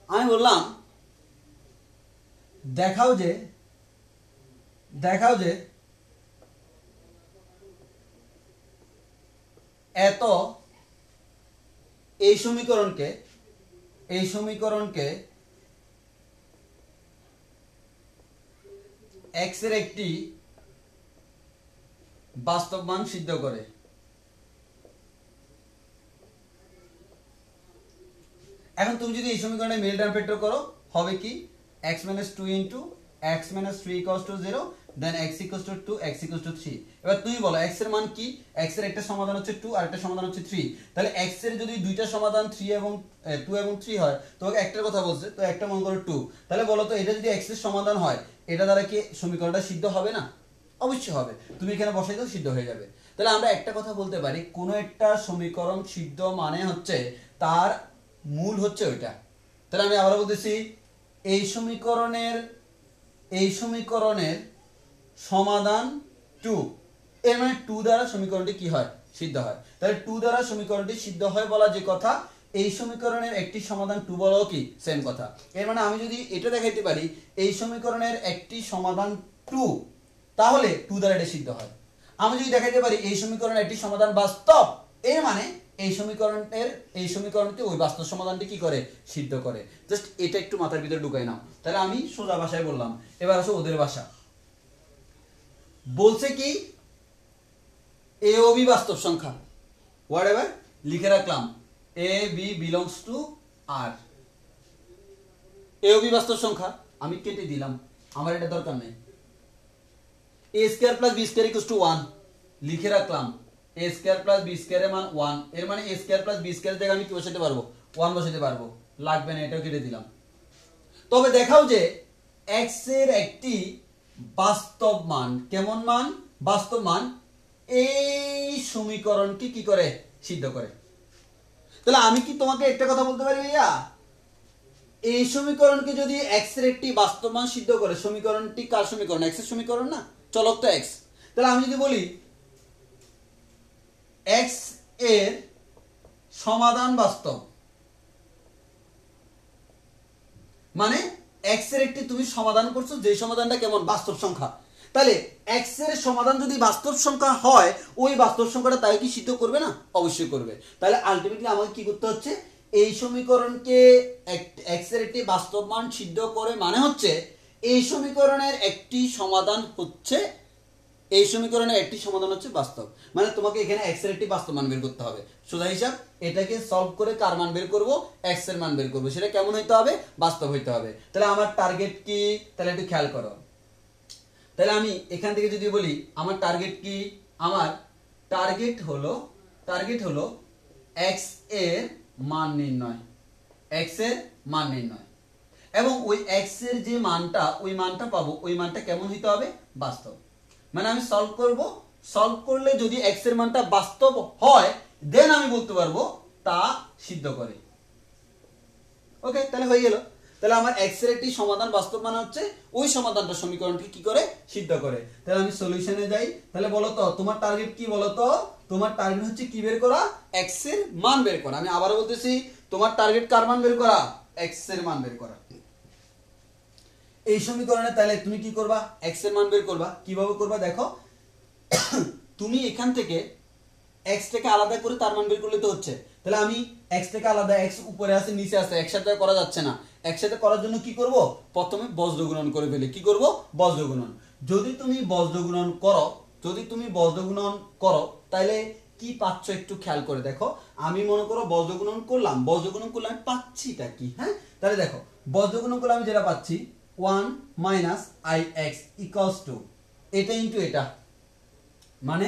আমি বললাম দেখাও যে এত এই সমীকরণকে এক্স এর একটি বাস্তব মান সিদ্ধ করে। এখন তুমি যদি এই সমীকরণে মিল টার্ম ফ্যাক্টর করো, হবে কি x - 2 ইনটু x - 3 = 0, দেন x = 2, x = 3। এবার তুমি বলো x এর মান কি? x এর একটা সমাধান হচ্ছে 2 আর একটা সমাধান হচ্ছে 3। তাহলে x এর যদি দুইটা সমাধান 2 এবং 3 হয়, তোমাকে একটার কথা বলছে, তো একটা মনে করো 2। তাহলে বলো তো এটা যদি x এর সমাধান হয়, এটা দ্বারা কি সমীকরণটা সিদ্ধ হবে না? অবশ্যই হবে। তুমি এখানে বসাই দাও, সিদ্ধ হয়ে যাবে। তাহলে আমরা একটা কথা বলতে পারি, কোন একটা সমীকরণ সিদ্ধ মানে হচ্ছে তার মূল হচ্ছে ওইটা। তাহলে আমি আবার বলতেছি, এই সমীকরণের সমাধান 2, এর মানে 2 দ্বারা সমীকরণটি কি হয়? সিদ্ধ হয়। তাহলে 2 দ্বারা সমীকরণটি সিদ্ধ হয় বলা যে কথা, এই সমীকরণের একটি সমাধান 2 বলাও কি সেম কথা। এর মানে আমি যদি এটা দেখাইতে পারি এই সমীকরণের একটি সমাধান 2, তাহলে 2 দ্বারা এটা সিদ্ধ হয়। আমি যদি দেখাইতে পারি এই সমীকরণের একটি সমাধান বাস্তব, এর মানে এই সমীকরণটি ওই বাস্তব সমাধানটি কি করে? সিদ্ধ করে। জাস্ট এটা একটু মাথার ভিতরে ঢুকাই নাও। তাহলে আমি সোজা ভাষায় বললাম, এবার আসো ওদের ভাষা। বলছে কি এ ও বি বাস্তব সংখ্যা, হোয়াটএভার লিখে রাখলাম, a b belongs to R. A ও বি বাস্তব সংখ্যা আমি কেটে দিলাম, আমার এটা দরকার নেই। A square plus B square equals to 1 লিখে রাখলাম, এ স্কয়ার প্লাস বি স্কয়ারের মান 1। এর মানে এ স্কয়ার প্লাস বি স্কয়ারের জায়গায় আমি কি বসাতে পারবো? 1 বসাতে পারবো, লাগবে না, এটাও কেটে দিলাম। তবে দেখাও যে x এর একটি বাস্তব মান, কেমন মান? বাস্তব মান এই সমীকরণটি কি করে? সিদ্ধ করে। তাহলে আমি কি তোমাকে একটা কথা বলতে পারি ভাইয়া, এই সমীকরণকে যদি x এর একটি বাস্তব মান সিদ্ধ করে, সমীকরণটি কার সমীকরণ? x এর সমীকরণ না, চলক তো x। তাহলে আমি যদি বলি x এর সমাধান বাস্তব, মানে x এর একটি তুমি সমাধান করছো, যে সমাধানটা কেমন? বাস্তব সংখ্যা। তাহলে x এর সমাধান যদি বাস্তব সংখ্যা হয় ওই বাস্তব সংখ্যাটা তাই কি সিদ্ধ করবে না? অবশ্যই করবে। তাহলে আলটিমেটলি আমাকে কি করতে হচ্ছে, এই সমীকরণকে x এর একটি বাস্তব মান সিদ্ধ করে, মানে হচ্ছে এই সমীকরণের একটি সমাধান হচ্ছে, এই সমীকরণের একটি সমাধান হচ্ছে বাস্তব। মানে তোমাকে এখানে x এর একটি বাস্তব মান বের করতে হবে। সোজা হিসাব, এটাকে সলভ করে কার মান বের করব? x এর মান বের করব। সেটা কেমন হইতে হবে? বাস্তব হইতে হবে। তাহলে আমার টার্গেট কি? তাহলে একটু খেয়াল করো। তাহলে আমি এখান থেকে যদি বলি আমার টার্গেট কি, আমার টার্গেট হলো x এর মান নির্ণয়, x এর মান নির্ণয়, এবং ওই x এর যে মানটা, ওই মানটা পাবো, ওই মানটা কেমন হইতে হবে? বাস্তব। মানে আমি সলভ করব, সলভ করলে যদি x এর মানটা বাস্তব হয় দেন আমি বলতে পারবো তা সিদ্ধ করে। ওকে, তাহলে হয়ে গেল। তাহলে আমার x এর একটি সমাধান বাস্তব মানে হচ্ছে ওই সমাধানটা সমীকরণটি কি করে? সিদ্ধ করে। তাহলে আমি সলিউশনে যাই। তাহলে বলো তো তোমার টার্গেট কি? বলো তো তোমার টার্গেট হচ্ছে কি বের করা? x এর মান বের করা। আমি আবারো বলতেছি, তোমার টার্গেট কার মান বের করা? x এর মান বের করা। এই সমীকরণে তাহলে তুমি কি করবা? x এর মান বের করবা। কিভাবে করবা দেখো, তুমি এখান থেকে x টাকে আলাদা করে তার মান বের করলে তো হচ্ছে। তাহলে আমি x থেকে আলাদা, x উপরে আছে নিচে আছে, একসাথে করা যাচ্ছে না। একসাথে করার জন্য কি করব? প্রথমে বজ্র গুণন করে ফেলি। কি করব? বজ্র গুণন। যদি তুমি বজ্র গুণন করো তাহলে কি পাচ্ছ একটু খেয়াল করে দেখো। আমি মনে করো বজ্র গুণন করলাম, আমি পাচ্ছিটা কি? হ্যাঁ, তাহলে দেখো বজ্র গুণন করলে আমি যেটা পাচ্ছি 1 - ix = এটা ইনটু এটা, মানে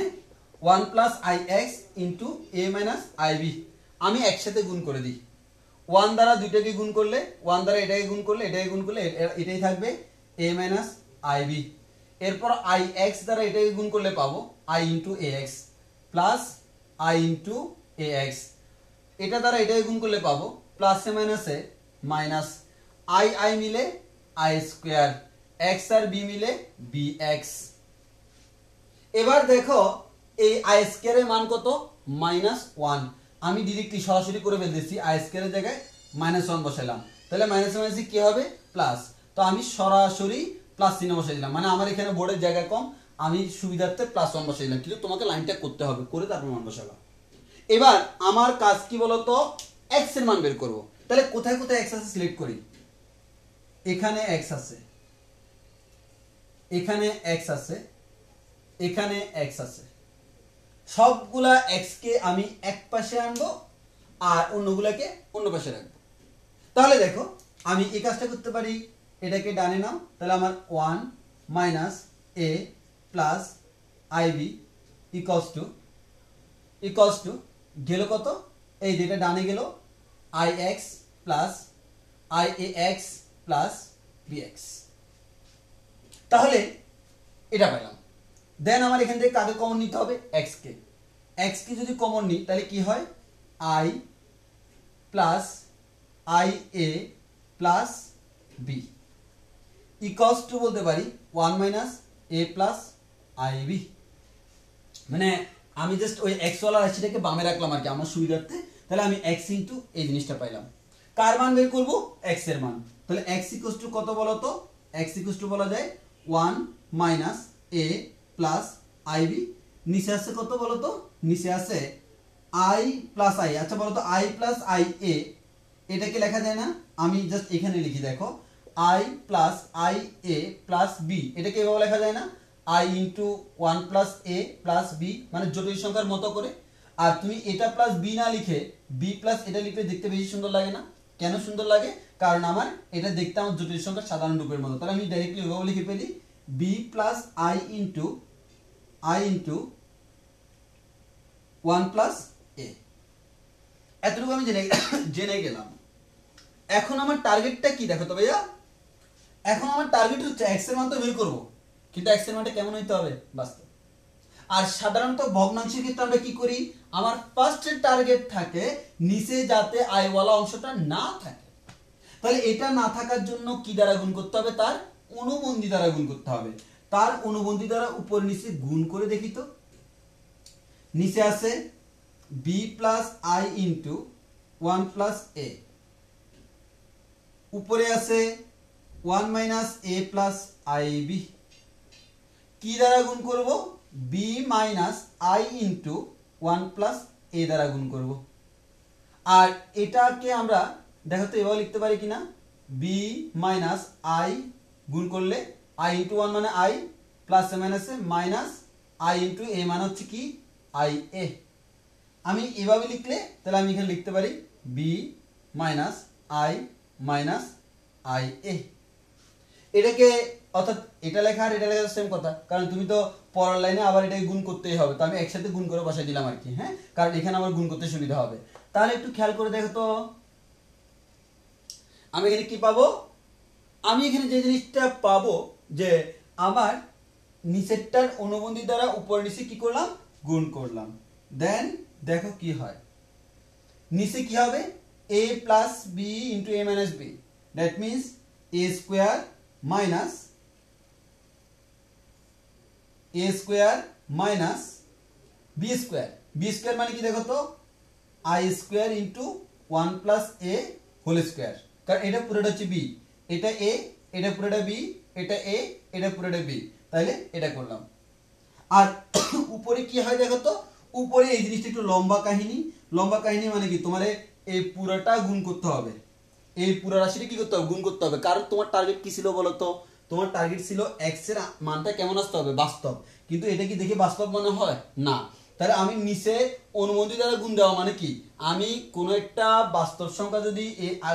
1 + ix ইনটু a - ib। আমি একসাথে গুণ করে দিই। 1 দ্বারা দুইটাকে গুণ করলে, 1 দ্বারা এটাকে গুণ করলে, এটাকে গুণ করলে এটাই থাকবে a - ib। এরপর ix দ্বারা এটাকে গুণ করলে পাবো i * ax plus i * ax। এটা দ্বারা এটাকে গুণ করলে পাবো প্লাসে মাইনাসে মাইনাস i মিলে i স্কয়ার, x আর b মিলে bx। এবার দেখো এই i স্কয়ারের মান কত? -1। আমি ডিরেক্টলি সরাসরি করে ফেলতেছি, i স্কয়ারের জায়গায় -1 বসাইলাম। তাহলে মাইনাসে মাইনাসে কি হবে? প্লাস। তো আমি সরাসরি প্লাস চিহ্ন বসাই দিলাম, মানে আমার এখানে বোর্ডের জায়গা কম, আমি সুবিধার্থে +1 বসাই দিলাম। কিন্তু তোমাকে লাইনটা করতে হবে, করে তারপর মান বসাবো। এবার আমার কাজ কি বলতো? x এর মান বের করব। তাহলে কোথায় কোথায় x আছে সিলেক্ট করি। এখানে x আছে, এখানে x আছে, এখানে x আছে। সবগুলা x কে আমি এক পাশে আনবো আর অন্যগুলাকে অন্য পাশে রাখবো। তাহলে দেখো আমি এই কাজটা করতে পারি, এটাকে ডানে নাও। তাহলে আমার 1 - a plus ib equals to গেল কত? এই যেটা ডানে গেল ix plus iax plus bx। তাহলে এটা পাইলাম। দেন আমার এখান থেকে কাকে কমন নিতে হবে? x কে যদি কমন নিই তাহলে কি হয়? i plus ia plus b equals to বলতে পারি 1 - a প্লাস ib। মানে আমি জাস্ট ওই x ওয়ালা রাশিটাকে বামে রাখলাম আর কি আমার সুবিধার্থে। তাহলে আমি x ইনটু এই জিনিসটা পাইলাম। কার মান বের করব? x এর মান। তাহলে x ইকুয়ালস টু কত বলো তো? x ইকুয়ালস টু বলা যায় 1 - a প্লাস ib। নিচে আছে কত বলো তো? নিচে আছে i প্লাস i। আচ্ছা বলো তো i প্লাস ia এটাকে লেখা যায় না? আমি জাস্ট এখানে লিখি দেখো, i plus ia plus b এটাকে এভাবে লেখা যায় না? i into 1 plus a plus b, মানে জটিল সংখ্যার মতো করে। আর তুমি এটা প্লাস b না লিখে b প্লাস এটা লিখলে দেখতে বেশি সুন্দর লাগে না? কেন সুন্দর লাগে? কারণ আমার এটা দেখতে আমার জটিল সংখ্যার সাধারণ রূপের মতো। তাহলে আমি ডাইরেক্টলি এভাবে লিখে ফেলি b plus i into 1 plus a। এতটুকু আমি জেনে গেলাম। এখন আমার টার্গেটটা কি দেখো তো ভাইয়া? এখন আমার টার্গেট হচ্ছে x এর মান তো বের করব, কিন্তু x এর মানটা কেমন হইতে হবে? বাস্তব। আর সাধারণত ভগ্নাংশের ক্ষেত্রে আমরা কি করি? আমার ফার্স্ট টার্গেট থাকে নিচে যাতে i ওয়ালা অংশটা না থাকে। তাহলে এটা না থাকার জন্য কি দ্বারা গুণ করতে হবে? তার অনুবন্ধী দ্বারা গুণ করতে হবে। তার অনুবন্ধী দ্বারা উপর নিচে গুণ করে দেখি তো। নিচে আছে b plus i into 1 plus a, উপরে আছে 1 - a প্লাস ib। কি দ্বারা গুণ করব, b minus i into 1 plus a দ্বারা গুণ করব। আর এটাকে আমরা দেখো তো এভাবে লিখতে পারি কিনা, বি মাইনাস আই গুণ করলে আই ইন্টু 1 মানে i plus a minus a minus i into a মানে হচ্ছে কি আই এ। আমি এভাবে লিখলে তাহলে আমি এখানে লিখতে পারি B minus I minus I A. এটাকে অর্থাৎ এটা লেখা আর এটা লেখা সেম কথা, কারণ তুমি তো পরের লাইনে আবার এটাকে গুণ করতেই হবে, তো আমি একসাথে গুণ করে বসাই দিলাম আর কি, হ্যাঁ, কারণ এখানে আমার গুণ করতে সুবিধা হবে। তাহলে একটু খেয়াল করে দেখো তো আমি এখানে কি পাবো, আমি এখানে যে জিনিসটা পাবো যে আমার নিচেরটার অনুবন্ধী দ্বারা উপর নিচে কি করলাম, গুণ করলাম। দেন দেখো কি হয়, নিচে কি হবে, a plus B into A minus B, that means A square minus A square minus B square. B square মানে কি দেখো তো, I square into 1 plus A whole square, কারণ এটা পুরোটা হচ্ছে বি, এটা এ, এটা পুরোটা বি, এটা এ, এটা পুরোটা বি, তাহলে এটা করলাম। আর উপরে কি হয় দেখো তো, উপরে এই জিনিসটা একটু লম্বা কাহিনী। লম্বা কাহিনী মানে কি, তোমার এই পুরোটা গুণ করতে হবে, এই পুরো রাশিটা কি করতে হবে, গুণ করতে হবে। কারণ তোমার টার্গেট কি ছিল বলো তো, তোমার টার্গেট ছিল এক্স এর মানটা কেমন আসতে হবে, বাস্তব। কিন্তু এটা কি দেখে বাস্তব মনে হয় না, তাহলে আমি নিচে অনুমতি দ্বারা গুণ দেওয়া মানে কি, আমি কোনো একটা বাস্তব সংখ্যা যদি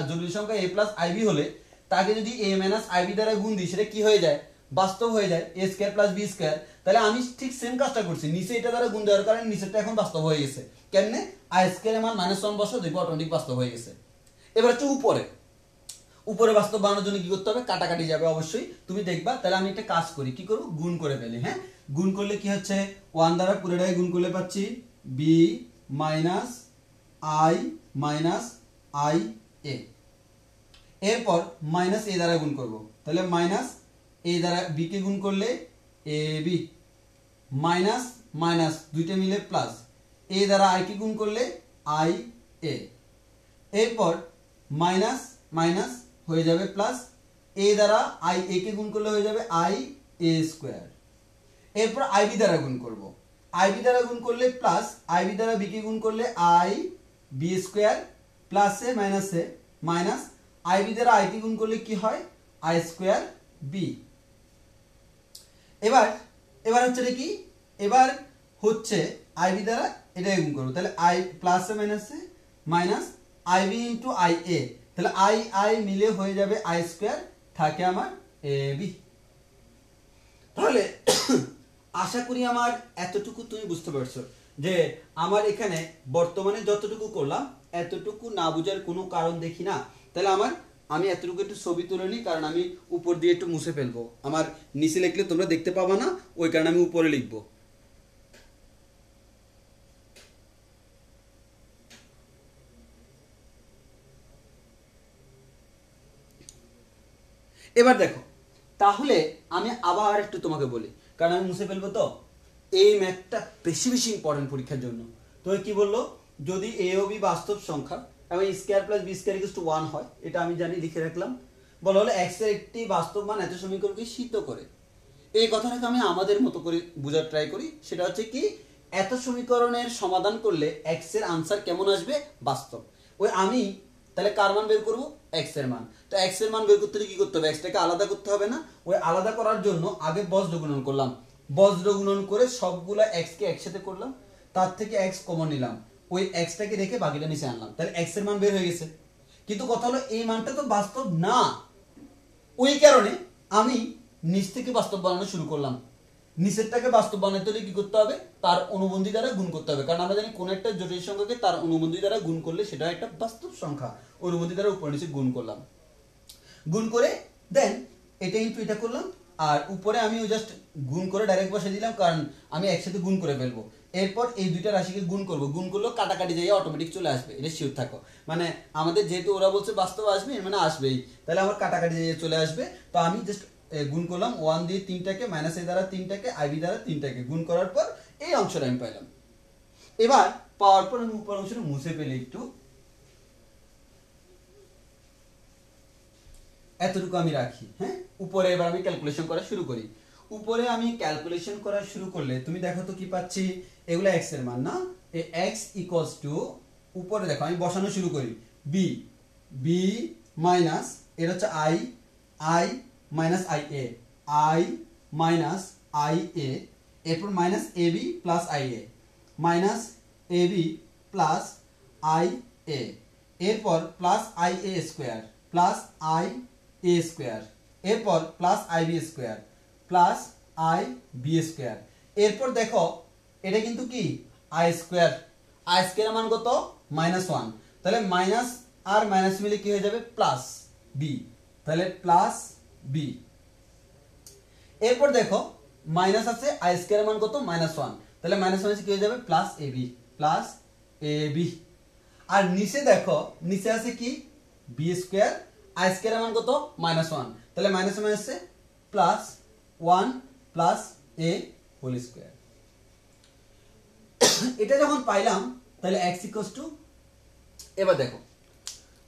জরুরি সংখ্যা এ প্লাস আইবি হলে তাকে যদি এ মাইনাস আইবি দ্বারা গুণ দিই, সেটা কি হয়ে যায়, বাস্তব হয়ে যায়, এ স্কয়ার প্লাস বি স্কয়ার। তাহলে আমি ঠিক সেম কাজটা করছি, নিচে এটা দ্বারা গুণ দেওয়ার কারণে নিচেরটা এখন বাস্তব হয়ে গেছে। কেমনে, আই স্কয়ার এর মান -1 বসো, দেখবো অটোমেটিক বাস্তব হয়ে গেছে। এবার হচ্ছে উপরে, উপরে বাস্তব বানানোর জন্য কি করতে হবে, কাটাকাটি যাবে অবশ্যই, তুমি দেখবা। তাহলে আমি একটা কাজ করি, কি করব, গুণ করে ফেলি। হ্যাঁ, গুণ করলে কি হচ্ছে, 1 দ্বারা পুরোটাকে গুণ করলে পাচ্ছি b minus I minus I a. এরপর মাইনাস এ দ্বারা গুণ করব, তাহলে মাইনাস এ দ্বারা বি কে গুণ করলে এ বি, মাইনাস মাইনাস দুইটা মিলে প্লাস, এ দ্বারা আই কে গুণ করলে আই এ। এরপর মাইনাস মাইনাস হয়ে যাবে প্লাস, এ দ্বারা আই এ কে গুণ করলে হয়ে যাবে আই এ স্কোয়ার। এরপর আইবি দ্বারা গুণ করব, আইবি দ্বারা গুণ করলে প্লাস, আইবি দ্বারা বি কে গুণ করলে i b square plus a minus a minus i b দ্বারা আই কে গুণ করলে কি হয়, আই স্কোয়ার বি। এবার এবার হচ্ছে কি, এবার হচ্ছে আইবি দ্বারা এটাকে গুণ করবো, তাহলে i plus a minus a minus IB into i a, তাহলে আই আই মিলে হয়ে যাবে আই স্কোয়ার, থাকে আমার এ বি। তাহলে আশা করি আমার এতটুকু তুমি বুঝতে পারছো যে আমার এখানে বর্তমানে যতটুকু করলাম এতটুকু না বুঝার কোনো কারণ দেখি না। তাহলে আমি এতটুকু একটু ছবি তুলে নিই, কারণ আমি উপর দিয়ে একটু মুছে ফেলবো, আমার নিচে লিখলে তোমরা দেখতে পাবা না, ওই কারণে আমি উপরে লিখবো। এবার দেখো, তাহলে আমি আবার একটু তোমাকে বলি, কারণ আমি মুছে ফেলবো তো। এই ম্যাথটা বেশি বেশি ইম্পর্টেন্ট পরীক্ষার জন্য। তো কি বললো, যদি এ ও বি বাস্তব সংখ্যা এবং square plus B square equal to 1 হয়, এটা আমি জানি, লিখে রাখলাম। বলা হলো এক্স এর একটি বাস্তব মান এত সমীকরণকে সিদ্ধ করে। এই কথাটাকে আমি আমাদের মতো করে বোঝার ট্রাই করি, সেটা হচ্ছে কি, এত সমীকরণের সমাধান করলে এক্স এর আনসার কেমন আসবে, বাস্তব। ওই আমি তাহলে কার মান বের করবো, এক্স এর মান। তো এক্স এর মান বের করতে হলে কি করতে হবে, এক্সটাকে আলাদা করতে হবে না, ওই আলাদা করার জন্য আগে বজ্র গুণন করলাম, বজ্র গুণন করে সবগুলা এক্স কে একসাথে করলাম, তার থেকে এক্স কমন নিলাম, ওই এক্সটাকে রেখে বাকিটা নিচে আনলাম, তাহলে এক্স এর মান বের হয়ে গেছে। কিন্তু কথা হলো এই মানটা তো বাস্তব না, ওই কারণে আমি নিচ থেকে বাস্তব বানানো শুরু করলাম। নিচেরটাকে বাস্তব বানাতে হলে কি করতে হবে, তার অনুবন্ধী দ্বারা গুণ করতে হবে, কারণ আমরা জানি কোন একটা জটিল সংখ্যাকে তার অনুবন্ধী দ্বারা গুণ করলে সেটা একটা বাস্তব সংখ্যা। অনুবন্ধী দ্বারা উপর নিচে গুণ করলাম, গুণ করে দেন এটা ইনটু এটা করলাম, আর উপরে আমি জাস্ট গুণ করে ডাইরেক্ট বসে দিলাম, কারণ আমি একসাথে গুণ করে ফেলবো। এরপর এই দুইটা রাশিকে গুণ করবো, গুণ করলেও কাটাকাটি যাই অটোমেটিক চলে আসবে, এটা শিওর থাকো। মানে আমাদের যেহেতু ওরা বলছে বাস্তব আসবে, এর মানে আসবেই, তাহলে আমার কাটাকাটি যাই চলে আসবে। তো আমি জাস্ট গুণ করলাম 1 দিয়ে 3টাকে, মাইনাস এ দ্বারা 3টাকে, আইবি দ্বারা 3টাকে গুণ করার পর এই অংশটা আমি পাইলাম। এবার পাওয়ার পর আমি উপর অংশটা মুছে ফেলি একটু, এতটুকু আমি রাখি। হ্যাঁ, উপরে এবার আমি ক্যালকুলেশন করা শুরু করি। উপরে আমি ক্যালকুলেশন করা শুরু করলে তুমি দেখো তো কি পাচ্ছি, এগুলো x এর মান না, এই x ইকুয়ালস টু উপরে দেখো আমি বসানো শুরু করি b b মাইনাস এর হচ্ছে i minus i minus i a, এরপর minus ab plus i a minus ab plus i a, এরপর plus i a square plus i a square, এরপর plus i b square plus i b square, এরপর দেখো এটা কিন্তু কি i square, i square মান কত -1, তাহলে মাইনাস আর মাইনাস মিলে কি হয়ে যাবে প্লাস b, তাহলে প্লাস b, এরপর দেখো মাইনাস আছে i স্কোয়ার মান কত -1, তাহলে মাইনাস মাইনাস কি হয়ে যাবে প্লাস ab, আর নিচে দেখো নিচে আছে কি b স্কোয়ার, i স্কোয়ার মান কত -1, তাহলে মাইনাস মাইনাসে plus 1 plus a whole square. এটা যখন পাইলাম তাহলে x ইকুয়ালস টু, এবার দেখো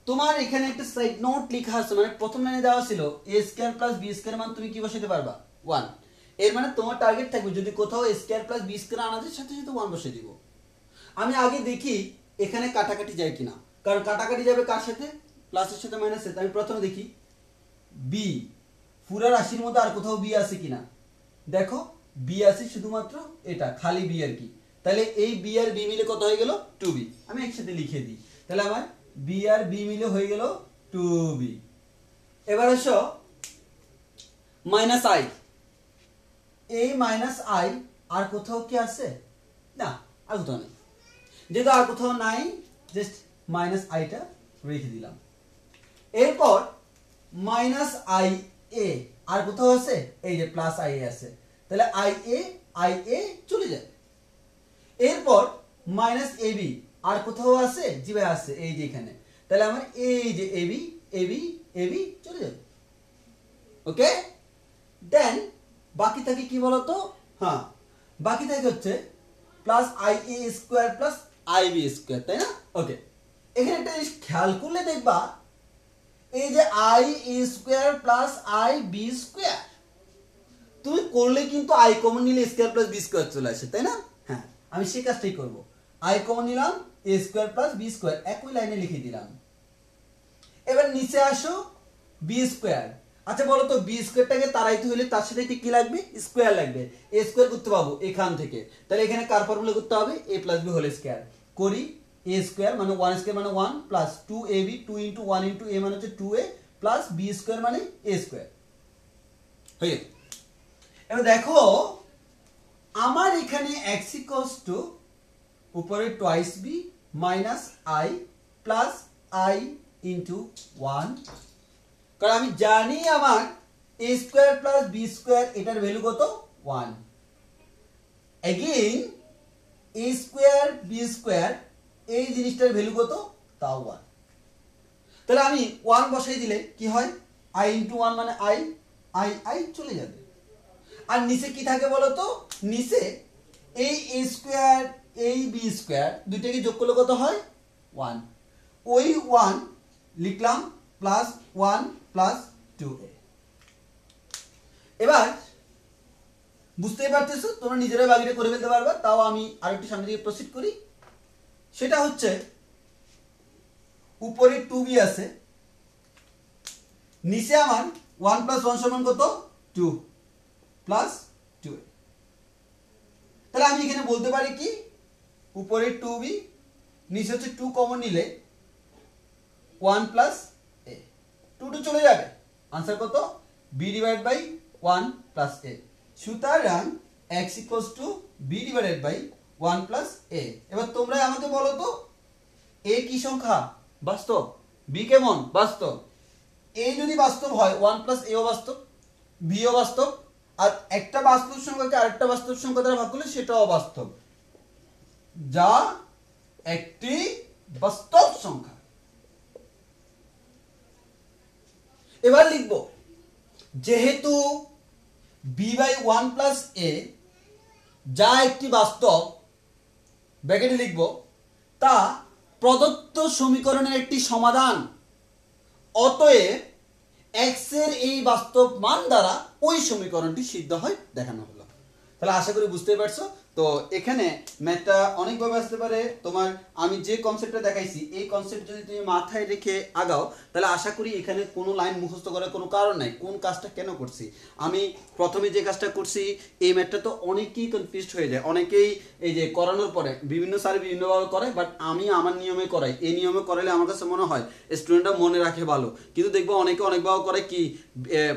তোমার এখানে একটা সাইড নোট লেখা আছে, মানে প্রথম লাইনে দেওয়া ছিল a square plus b square মান তুমি কি বসাতে পারবা 1, এর মানে তোমার টার্গেট থাকবে যদি কোথাও a square plus b square আনা যায় সাথে সাথে 1 বসিয়ে দিব। আমি আগে দেখি এখানে কাটাকাটি যায় কিনা, কারণ কাটাকাটি যাবে কার সাথে, প্লাসের সাথে মাইনাসের, আমি প্রথমে দেখি b পুরো রাশির মধ্যে আর কোথাও b আছে কিনা, দেখো b আছে শুধুমাত্র এটা খালি b আর কি, তাহলে এই b আর b মিলে কত হয়ে গেল 2b, আমি একসাথে লিখে দিই, তাহলে আমার b আর b মিলে হয়ে গেল 2b। এবার আসো মাইনাস i, এই মাইনাস i আর কোথাও কি আছে না, আর কোথাও নেই, যেহেতু আর কোথাও নাই জাস্ট মাইনাস আইটা রেখে দিলাম, এরপর মাইনাস i a আর কোথাও আছে, এই যে প্লাস i a আছে, তাহলে i a চলে যাবে, এরপর মাইনাস ab আর কোথাও আছে, জি ভাই আছে এই যে এখানে, তাহলে আমার এই যে ab চলে যাবে, ওকে। দেন বাকি থাকে কি বলতো, হ্যাঁ বাকি থাকে হচ্ছে plus i a square plus i b square, তাই না, ওকে। এখানে একটা জিনিস খেয়াল করলে দেখবা এই যে i a square plus i b square তুমি করলে কিন্তু i কমন নিলে স্কোয়ার প্লাস b স্কোয়ার চলে আসে, তাই না, হ্যাঁ আমি সেই কাজটাই করব, i কমন নিলাম a square plus b square একই লাইনে লিখে দিলাম। এবার নিচে আসো b স্কোয়ার, আচ্ছা বলো তো b স্কোয়ারটাকে তাড়াইতে হলে তার সাথে কি লাগবে, স্কোয়ার লাগবে, a স্কোয়ার করতে পাবো এখান থেকে, তাহলে এখানে কার ফর্মুলা করতে হবে a plus b whole square, করি a স্কোয়ার মানে 1 স্কোয়ার মানে 1 plus 2ab 2 into 1 into a মানে হচ্ছে 2a প্লাস b স্কোয়ার মানে a স্কোয়ার হয়ে গেল। এবার দেখো আমার এখানে x ইকুয়ালস টু উপরে twice b minus i plus i into 1, কারণ আমি জানি আমার a square plus b square এটার ভ্যালু কত 1, again a square b square এই জিনিসটার ভ্যালু কত তাও 1, তাহলে আমি 1 বসাই দিলে কি হয় i ইনটু 1 মানে i চলে যাবে, আর নিচে কি থাকে বলো তো, নিচে এই a স্কোয়ার এই b স্কোয়ার দুইটাকে যোগ করলে কত হয় 1, ওই 1 লিখলাম প্লাস 1 প্লাস 2a। এবার বুঝতেই পারতেছো তোমরা নিজেরাই বাকিটা করে ফেলতে পারবা, তাও আমি আরেকটু সামনে দিকে প্রসিড করি, সেটা হচ্ছে উপরে 2b আছে, নিচে আমার 1 প্লাস 1 সমান কত 2 প্লাস 2a, তাহলে আমি এখানে বলতে পারি কি উপরে 2b নিচে হচ্ছে 2 কমন নিলে 1 প্লাস a, 2 চলে যাবে, আনসার কত b divided by 1 plus a, সুতরাং x equals to b divided by 1 plus a। এবার তোমরা আমাকে বলো তো a কি সংখ্যা বাস্তব, b কেমন বাস্তব, a যদি বাস্তব হয় 1 প্লাস a ও বাস্তব, b ও বাস্তব, আর একটা বাস্তব সংখ্যাকে আরেকটা বাস্তব সংখ্যা দ্বারা ভাগ করলে সেটাও বাস্তব, যা একটি বাস্তব সংখ্যা। এবার লিখব যেহেতু b বাই 1 প্লাস a যা একটি বাস্তব ব্র্যাকেটে লিখব তা প্রদত্ত সমীকরণের একটি সমাধান, অতএব এক্স এর এই বাস্তব মান দ্বারা ওই সমীকরণটি সিদ্ধ হয় দেখানো হলো। তাহলে আশা করি বুঝতে পারছো। তো এখানে ম্যাথটা অনেকভাবে আসতে পারে। তোমার আমি যে কনসেপ্টটা দেখাইছি এই কনসেপ্ট যদি তুমি মাথায় রেখে আগাও তাহলে আশা করি এখানে কোনো লাইন মুখস্থ করার কোনো কারণ নাই। কোন কাজটা কেন করছি, আমি প্রথমে যে কাজটা করছি এই ম্যাথটা তো অনেকেই কনফিউজড হয়ে যায়। অনেকেই এই যে করানোর পরে বিভিন্ন স্যার বিভিন্নভাবে করে, বাট আমি আমার নিয়মে করাই। এই নিয়মে করালে আমার কাছে মনে হয় স্টুডেন্টরা মনে রাখে ভালো। কিন্তু দেখবো অনেকে অনেকভাবে করে কি,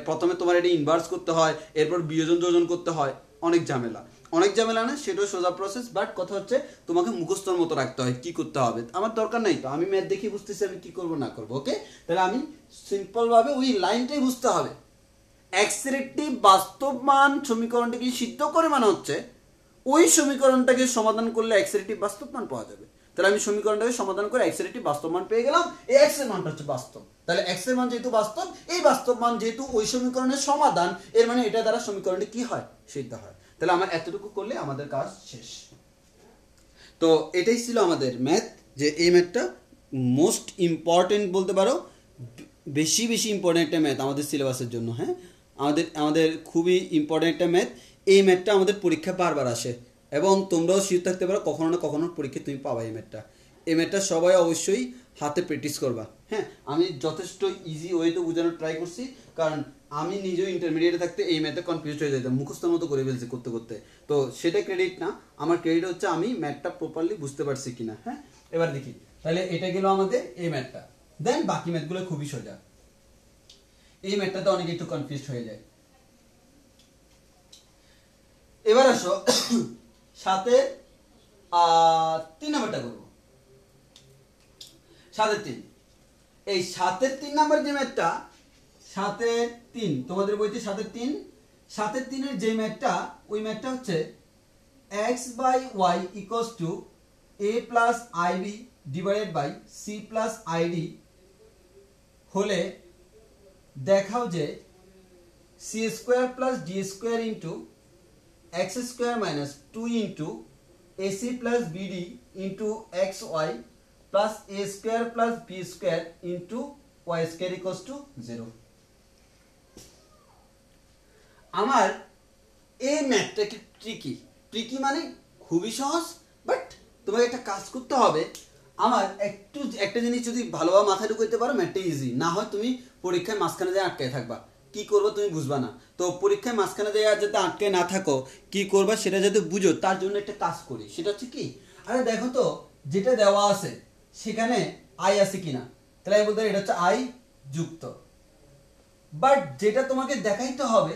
প্রথমে তোমার এটা ইনভার্স করতে হয়, এরপর বিয়োজন যোজন করতে হয়, অনেক ঝামেলা। অনেক ঝামেলা না, সেটাও সোজা প্রসেস, বাট কথা হচ্ছে তোমাকে মুখস্থর মতো রাখতে হয় কি করতে হবে। আমার দরকার নেই তো, আমি ম্যাথ দেখি বুঝতেছি আমি কি করবো না করবো। ওকে, তাহলে আমি সিম্পল ভাবে ওই লাইনটাই বুঝতে হবে। এক্স এর একটি বাস্তব মান সমীকরণটাকে সিদ্ধ করে মানে হচ্ছে ওই সমীকরণটাকে সমাধান করলে এক্স এর একটি বাস্তব মান পাওয়া যাবে। তাহলে আমি সমীকরণটাকে সমাধান করে এক্স এর একটি বাস্তব মান পেয়ে গেলাম। এই এক্স এর মানটা হচ্ছে বাস্তব। তাহলে এক্স এর মান যেহেতু বাস্তব, এই বাস্তব মান যেহেতু ওই সমীকরণের সমাধান, এর মানে এটা দ্বারা সমীকরণটি কি হয়, সিদ্ধ হয়। তাহলে আমার এতটুকু করলে আমাদের কাজ শেষ। তো এটাই ছিল আমাদের ম্যাথ, যে এই ম্যাথটা মোস্ট ইম্পর্টেন্ট বলতে পারো, বেশি বেশি ইম্পর্টেন্ট একটা ম্যাথ আমাদের সিলেবাসের জন্য। হ্যাঁ, আমাদের খুবই ইম্পর্টেন্ট একটা ম্যাথ। এই ম্যাথটা আমাদের পরীক্ষা বারবার আসে এবং তোমরাও শিওর থাকতে পারো কখনো না কখনো পরীক্ষা তুমি পাবা এই ম্যাথটা। এই ম্যাথটা সবাই অবশ্যই হাতে প্র্যাকটিস করবা। হ্যাঁ, আমি যথেষ্ট ইজি ওয়েতে বোঝানোর ট্রাই করছি, কারণ আমি নিজেও ইন্টারমিডিয়েটে থাকতে এই ম্যাথে কনফিউজ হয়ে যেতাম, মুখস্থর মতো করে ফেলছি করতে করতে। তো সেটা ক্রেডিট না, আমার ক্রেডিট হচ্ছে আমি ম্যাথটা প্রপারলি বুঝতে পারছি কিনা। হ্যাঁ, এবার দেখি তাহলে এটা গেল আমাদের এই ম্যাথটা। দেন বাকি ম্যাথগুলো খুবই সোজা। এই ম্যাথটাতে অনেকে একটু কনফিউজ হয়ে যায়। এবার আসো সাথে 3 নাম্বারটা করবো। 7-3, এই 7-3 নাম্বার যে ম্যাথটা, 7-3 তোমাদের বইতে 7-3, 7-3 এর যে ম্যাথটা, ওই ম্যাথটা হচ্ছে x by y equals to a plus ib divided by c plus id হলে দেখাও যে c square plus d square into x square minus 2 into ac plus bd into xy plus a square plus b square into y square equals to 0। আমার এই ম্যাথটা কি tricky মানে খুবই সহজ, বাট তোমাকে একটা কাজ করতে হবে। আমার একটা জিনিস যদি ভালোভাবে মাথায় ঢুকাইতে পারো ম্যাথটা ইজি, না হয় তুমি পরীক্ষায় মাঝখানে যায় আটকায় থাকবা, কি করবো তুমি বুঝবা না। তো পরীক্ষায় মাঝখানে যায় যাতে আটকে না থাকো, কি করবা সেটা যাতে বুঝো, তার জন্য একটা কাজ করি। সেটা হচ্ছে কি, আরে দেখো তো যেটা দেওয়া আছে সেখানে আই আছে কিনা, তাহলে আমি বলতে এটা হচ্ছে আই যুক্ত। বাট যেটা তোমাকে দেখাইতে হবে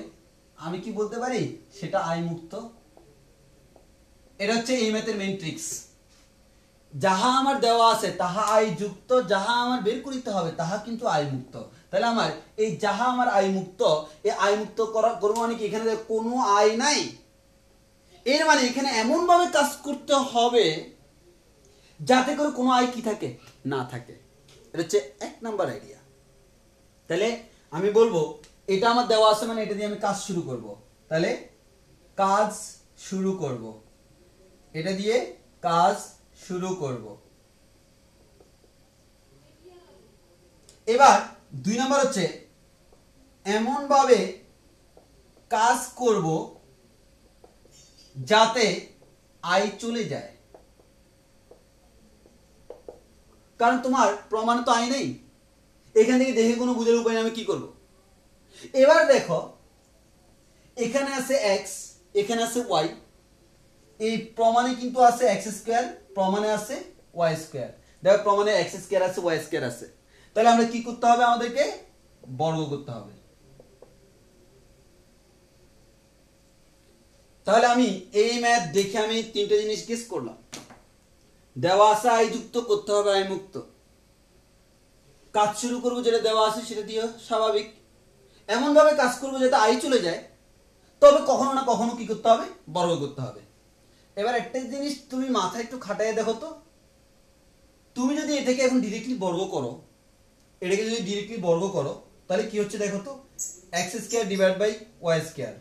আমি কি বলতে পারি, সেটা আই মুক্ত। এটা হচ্ছে এই ম্যাথের মেইন ট্রিক্স। যাহা আমার দেওয়া আছে তাহা আই যুক্ত, যাহা আমার বের করিতে হবে তাহা কিন্তু আই মুক্ত। তাহলে আমার এই যাহা আমার আই মুক্ত, এই আই মুক্ত করবো মানে কি, এখানে কোনো আই নাই, এর মানে এখানে এমন ভাবে কাজ করতে হবে যাতে করে কোনো আই কি থাকে, না থাকে। এটা হচ্ছে 1 নাম্বার আইডিয়া। তাহলে আমি বলবো এটা আমার দেওয়া আছে মানে এটা দিয়ে আমি কাজ শুরু করব। তাহলে কাজ শুরু করব, এটা দিয়ে কাজ শুরু করব। এবার 2 নাম্বার হচ্ছে এমন ভাবে কাজ করব যাতে আই চলে যায়, কারণ তোমার প্রমাণ তো আই নেই, এখান থেকে দেখে কোনো বুঝার উপায় নেই আমি কি করব। এবার দেখো এখানে আছে x, এখানে আছে y, এই প্রমাণে কিন্তু আছে x স্কয়ার, প্রমাণে আছে y স্কয়ার। দেখো প্রমাণে x স্কয়ার আছে y স্কয়ার আছে, তাহলে আমরা কি করতে হবে, আমাদেরকে বর্গ করতে হবে। তাহলে আমি এই ম্যাথ দেখে আমি 3টে জিনিস গেস করলাম। দেওয়া আছে আই যুক্ত, করতে হবে আই মুক্ত, কাজ শুরু করব যেটা দেওয়া আছে সেটা দিয়ে, স্বাভাবিক। এমন ভাবে কাজ করব যাতে আই চলে যায়, তবে কখনো না কখনো কি করতে হবে, বর্গ করতে হবে। এবার একটা জিনিস তুমি মাথায় একটু খাটায় দেখো তো, তুমি যদি এটাকে এখন ডিরেক্টলি বর্গ করো, এটাকে যদি ডিরেক্টলি বর্গ করো তাহলে কি হচ্ছে দেখো তো, x square divide by y square.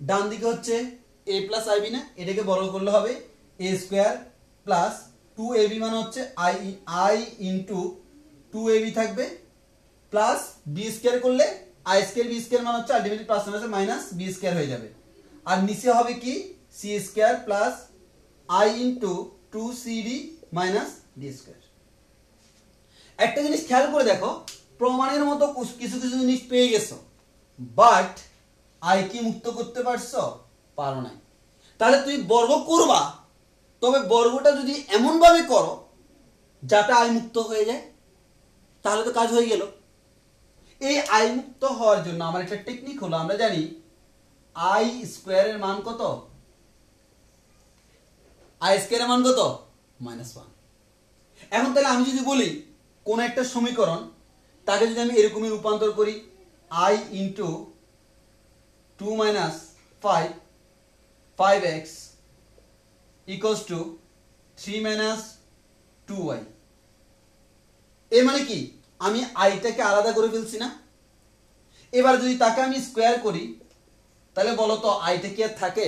ডান দিকে হচ্ছে a প্লাস আইবি না, এটাকে বর্গ করলে হবে a স্কয়ার প্লাস 2ab মানে হচ্ছে i ইনটু 2ab থাকবে প্লাস বি স্কয়ার করলে আই স্কয়ার বি স্কয়ার মানে হচ্ছে ultimately plus minus minus B square হয়ে যাবে। আর নিচে হবে কি c square plus i into 2cd minus d square. একটা জিনিস খেয়াল করে দেখো, প্রমাণের মতো কিছু কিছু জিনিস পেয়ে গেছো, বাট আই কি মুক্ত করতে পারছো? পারো নাই। তাহলে তুমি বর্গ করবা, তবে বর্গটা যদি এমন ভাবে করো যাতে আই মুক্ত হয়ে যায়, তাহলে তো কাজ হয়ে গেল। এই আই মুক্ত হওয়ার জন্য আমার একটা টেকনিক হলো, আমরা জানি আই স্কয়ারের মান কত? আই স্কয়ারের মান কত? -1। এখন তাহলে আমি যদি বলি কোন একটা সমীকরণ, তাকে যদি আমি এরকমই রূপান্তর করি, i into 2 minus 5x equals to 3 minus 2y, এর মানে কি আমি আইটাকে আলাদা করে ফেলছি না? এবার যদি তাকে আমি স্কোয়ার করি, তাহলে বলো তো আইটা কি আর থাকে?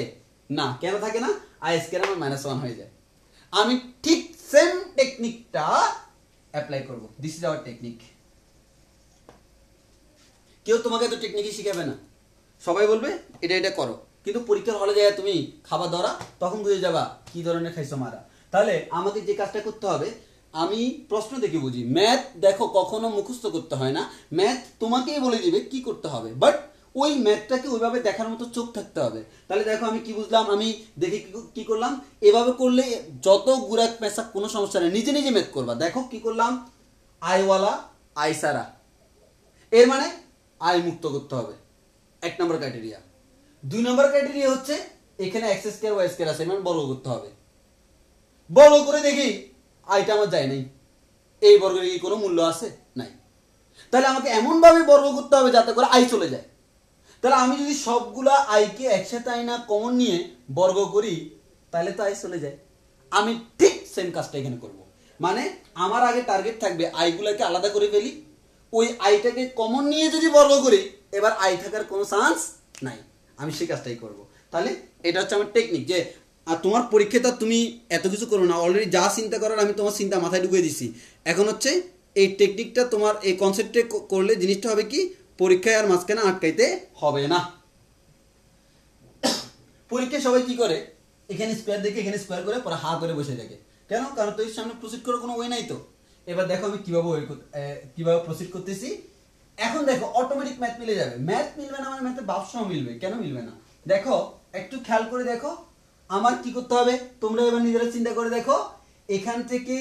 না। কেন থাকে না? আই স্কয়ার আমার -1 হয়ে যায়। আমি ঠিক সেম টেকনিকটা অ্যাপ্লাই করব। This is our technique. কেউ তোমাকে তো টেকনিকই শিখাবে না, সবাই বলবে এটা এটা করো, কিন্তু পরীক্ষার হলে যায় তুমি খাবার ধরা, তখন বুঝে যাবা কি ধরনের খাইছো মারা। তাহলে আমাকে যে কাজটা করতে হবে, আমি প্রশ্ন দেখে বুঝি। ম্যাথ দেখো কখনো মুখস্থ করতে হয় না, ম্যাথ তোমাকেই বলে দিবে কি করতে হবে, বাট ওই ম্যাথটাকে ওইভাবে দেখার মতো চোখ থাকতে হবে। তাহলে দেখো আমি কি বুঝলাম, আমি দেখে কি করলাম, এভাবে করলে যত গুড়াক পেঁচা কোনো সমস্যা নেই, নিজে নিজে ম্যাথ করবা। দেখো কি করলাম, আইওয়ালা আই সারা, এর মানে আই মুক্ত করতে হবে, 1 নম্বর ক্রাইটেরিয়া। 2 নম্বর ক্রাইটেরিয়া হচ্ছে এখানে এক্স স্কয়ার ওয়াই স্কয়ার আছে, মানে বর্গ করতে হবে। বর্গ করে দেখি আইটা আমার যায় নাই, এই বর্গের কি কোনো মূল্য আছে? নাই। তাহলে আমাকে এমন ভাবে বর্গ করতে হবে যাতে করে আই চলে যায়। তাহলে আমি যদি সবগুলা আইকে একসাথে আই না কমন নিয়ে বর্গ করি, তাহলে তো আই চলে যায়। আমি ঠিক সেম কাজটা এখানে করব। মানে আমার আগে টার্গেট থাকবে আইগুলাকে আলাদা করে ফেলি, ওই আইটাকে কমন নিয়ে যদি বর্গ করি, এবার আই থাকার কোনো চান্স নাই। আমি সেই কাজটাই করব। তাহলে এটা হচ্ছে আমার টেকনিক। যে আর তোমার পরীক্ষাটা তুমি এত কিছু করো না, অলরেডি যা চিন্তা করার আমি তোমার চিন্তা মাথায় ঢুকিয়ে দিছি। এখন হচ্ছে এই টেকনিকটা তোমার এই কনসেপ্টে করলে জিনিসটা হবে কি, পরীক্ষায় আর মাঝখানে আটকাইতে হবে না। পরীক্ষায় সবাই কি করে, এখানে স্কোয়ার দেখে এখানে স্কোয়ার করে পরে হা করে বসে থাকে। কেন? কারণ তোর সামনে প্রসিড করার কোনো ওয়ে নাই তো। এবার দেখো আমি কিভাবে প্রসিড করতেছি। এখন দেখো অটোমেটিক ম্যাথ মিলে যাবে। ম্যাথ মিলবে না মানে ম্যাথে বাপসহ মিলবে। কেন মিলবে না? দেখো একটু খেয়াল করে দেখো, আমার কি করতে হবে, তোমরা এবার নিজেরা চিন্তা করে দেখো। এখান থেকে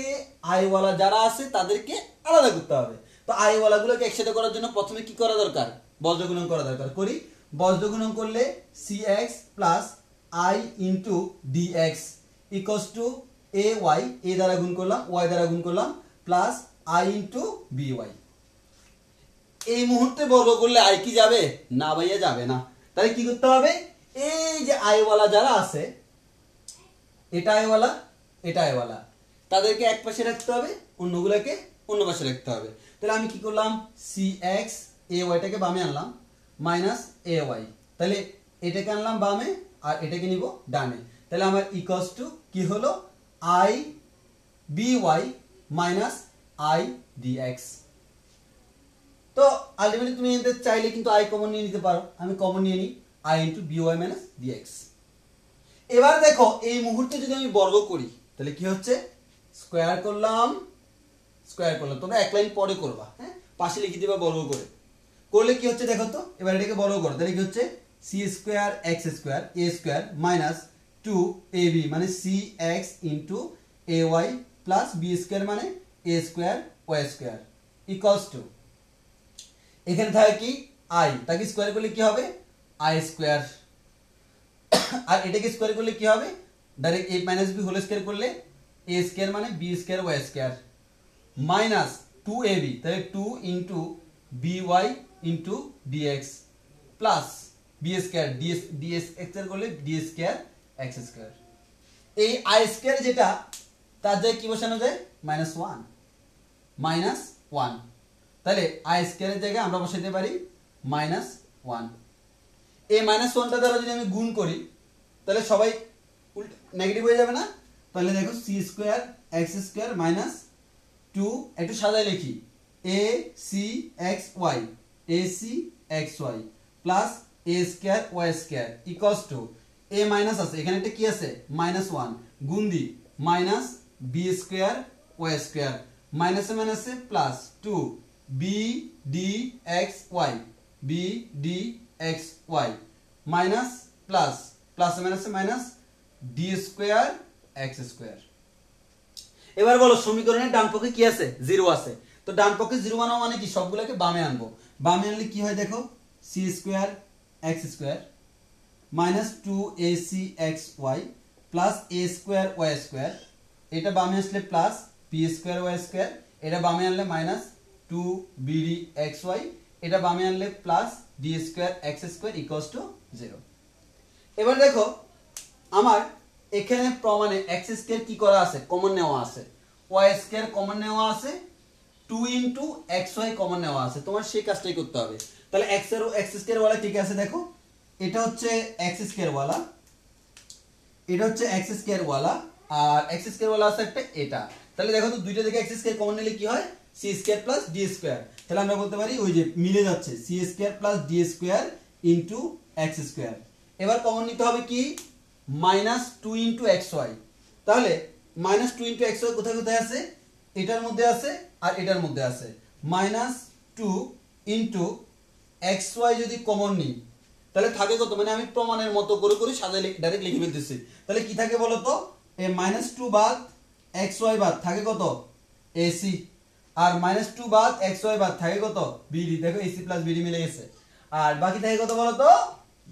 আইওয়ালা যারা আছে তাদেরকে আলাদা করতে হবে। তো আইওয়ালা গুলোকে একসাথে করার জন্য প্রথমে কি করা দরকার? বজ্রগুণন করা দরকার। করি। বজ্রগুণন করলে cx plus i into dx equals to ay, a দ্বারা গুণ করলাম, y দ্বারা গুণ করলাম, প্লাস i ইন্টু by। এই মুহূর্তে বর্গ করলে আই কি যাবে? না ভাইয়া, যাবে না। তাহলে কি করতে হবে, এই যে আইওয়ালা যারা আছে, এটা আইওয়ালা এটা আইওয়ালা, তাদেরকে এক পাশে রাখতে হবে, অন্যগুলোকে অন্য পাশে রাখতে হবে। তাহলে আমি কি করলাম, cx ayটাকে বামে আনলাম মাইনাস ay, তাহলে এটাকে আনলাম বামে আর এটাকে নিব ডানে। তাহলে আমার ইকুয়ালস টু কি হলো, i by minus i dx। তো আলটিমেটলি তুমি এতে চাইলে কিন্তু i কমন নিয়ে নিতে পারো। আমি কমন নিয়ে নিই, i into by minus dx। এবার দেখো এই মুহূর্তে যদি আমি বর্গ করি, তাহলে কি হচ্ছে, স্কোয়ার করলাম স্কোয়ার করলাম, তোমরা এক লাইন পরে করবা, হ্যাঁ, পাশে লিখে দিবা বর্গ করে। করলে কি হচ্ছে দেখো তো, এবার এটাকে বর্গ করো, তাহলে কি হচ্ছে c square x square a square minus 2ab মানে cx into ay plus b square মানে a square y square equals to, এখানে থাকে কি আই, তাকে স্কোয়ার করলে কি হবে, আই স্কোয়ার, আর এটাকে স্কোয়ার করলে কি হবে, direct a minus b whole square করলে এ স্কোয়ার মানে b square y square minus 2ab, তাহলে 2 into by into dx plus b square ds square করলে ডি স্কোয়ার এক্স স্কোয়ার। এই আই স্কোয়ার যেটা, তার জায়গায় কি বসানো যায়, -1, তাহলে আই স্কোয়ারের জায়গায় আমরা বসাইতে পারি -1। এই -1টা দ্বারা যদি আমি গুণ করি, তাহলে সবাই উল্টো নেগেটিভ হয়ে যাবে না? তাহলে দেখো c square x square minus 2, একটু সাজায় লিখি, a c x y plus a square y square equals to A minus আছে এখানে একটা কি আছে -1 গুণ the minus B square y square মাইনাসে মাইনাসে plus 2 b d x y minus plus প্লাসে মাইনাসে minus d square x square. এবার বলো সমীকরণের ডান পক্ষে কি আছে 0 আছে, তো ডান পক্ষে 0 বানাও মানে কি সবগুলোকে বামে আনবো, বামে আনলে কি হয় দেখো c square x square minus 2acxy plus a square y square, এটা বামে আসলে plus p square y square, এটা বামে আনলে মাইনাস 2bdxy, এটা বামে আনলে plus d square x square equals to 0। এবার দেখো আমার এখানে প্রমাণে এক্স স্কয়ার কি করা আছে কমন নেওয়া আছে, ওয়াই স্কয়ার কমন নেওয়া আছে, 2 ইনটু xy কমন নেওয়া আছে, তোমার সেই কাজটাই করতে হবে। তাহলে x এর x স্কয়ার ওয়ালা ঠিক আছে, দেখো এটা হচ্ছে x স্কয়ার ওয়ালা, এটা হচ্ছে x স্কয়ার ওয়ালা, আর x স্কয়ার ওয়ালা আছে একটা এটা। তাহলে দেখো তো দুইটা থেকে x স্কয়ার কমন নিলে কি হয় c square plus d square, তাহলে আমরা বলতে পারি ওই যে মিলে যাচ্ছে c square plus d square into x square. এবার কমন নিতে হবে কি -2 ইনটু xy, তাহলে -2 ইনটু xy কোথায় কোথায় আছে, এটার মধ্যে আছে আর এটার মধ্যে আছে, -2 ইনটু xy যদি কমন নিই তাহলে থাকে কত, মানে আমি প্রমাণের মতো করে করে সাজাই ডাইরেক্ট লিখে ফেলতেছি, তাহলে কি থাকে বলো তো এই -2 বাদ xy বাদ থাকে কত ac, আর -2 বাদ xy বাদ থাকে কত bd, দেখো ac প্লাস bd মিলে গেছে, আর বাকি থাকে কত বলো তো,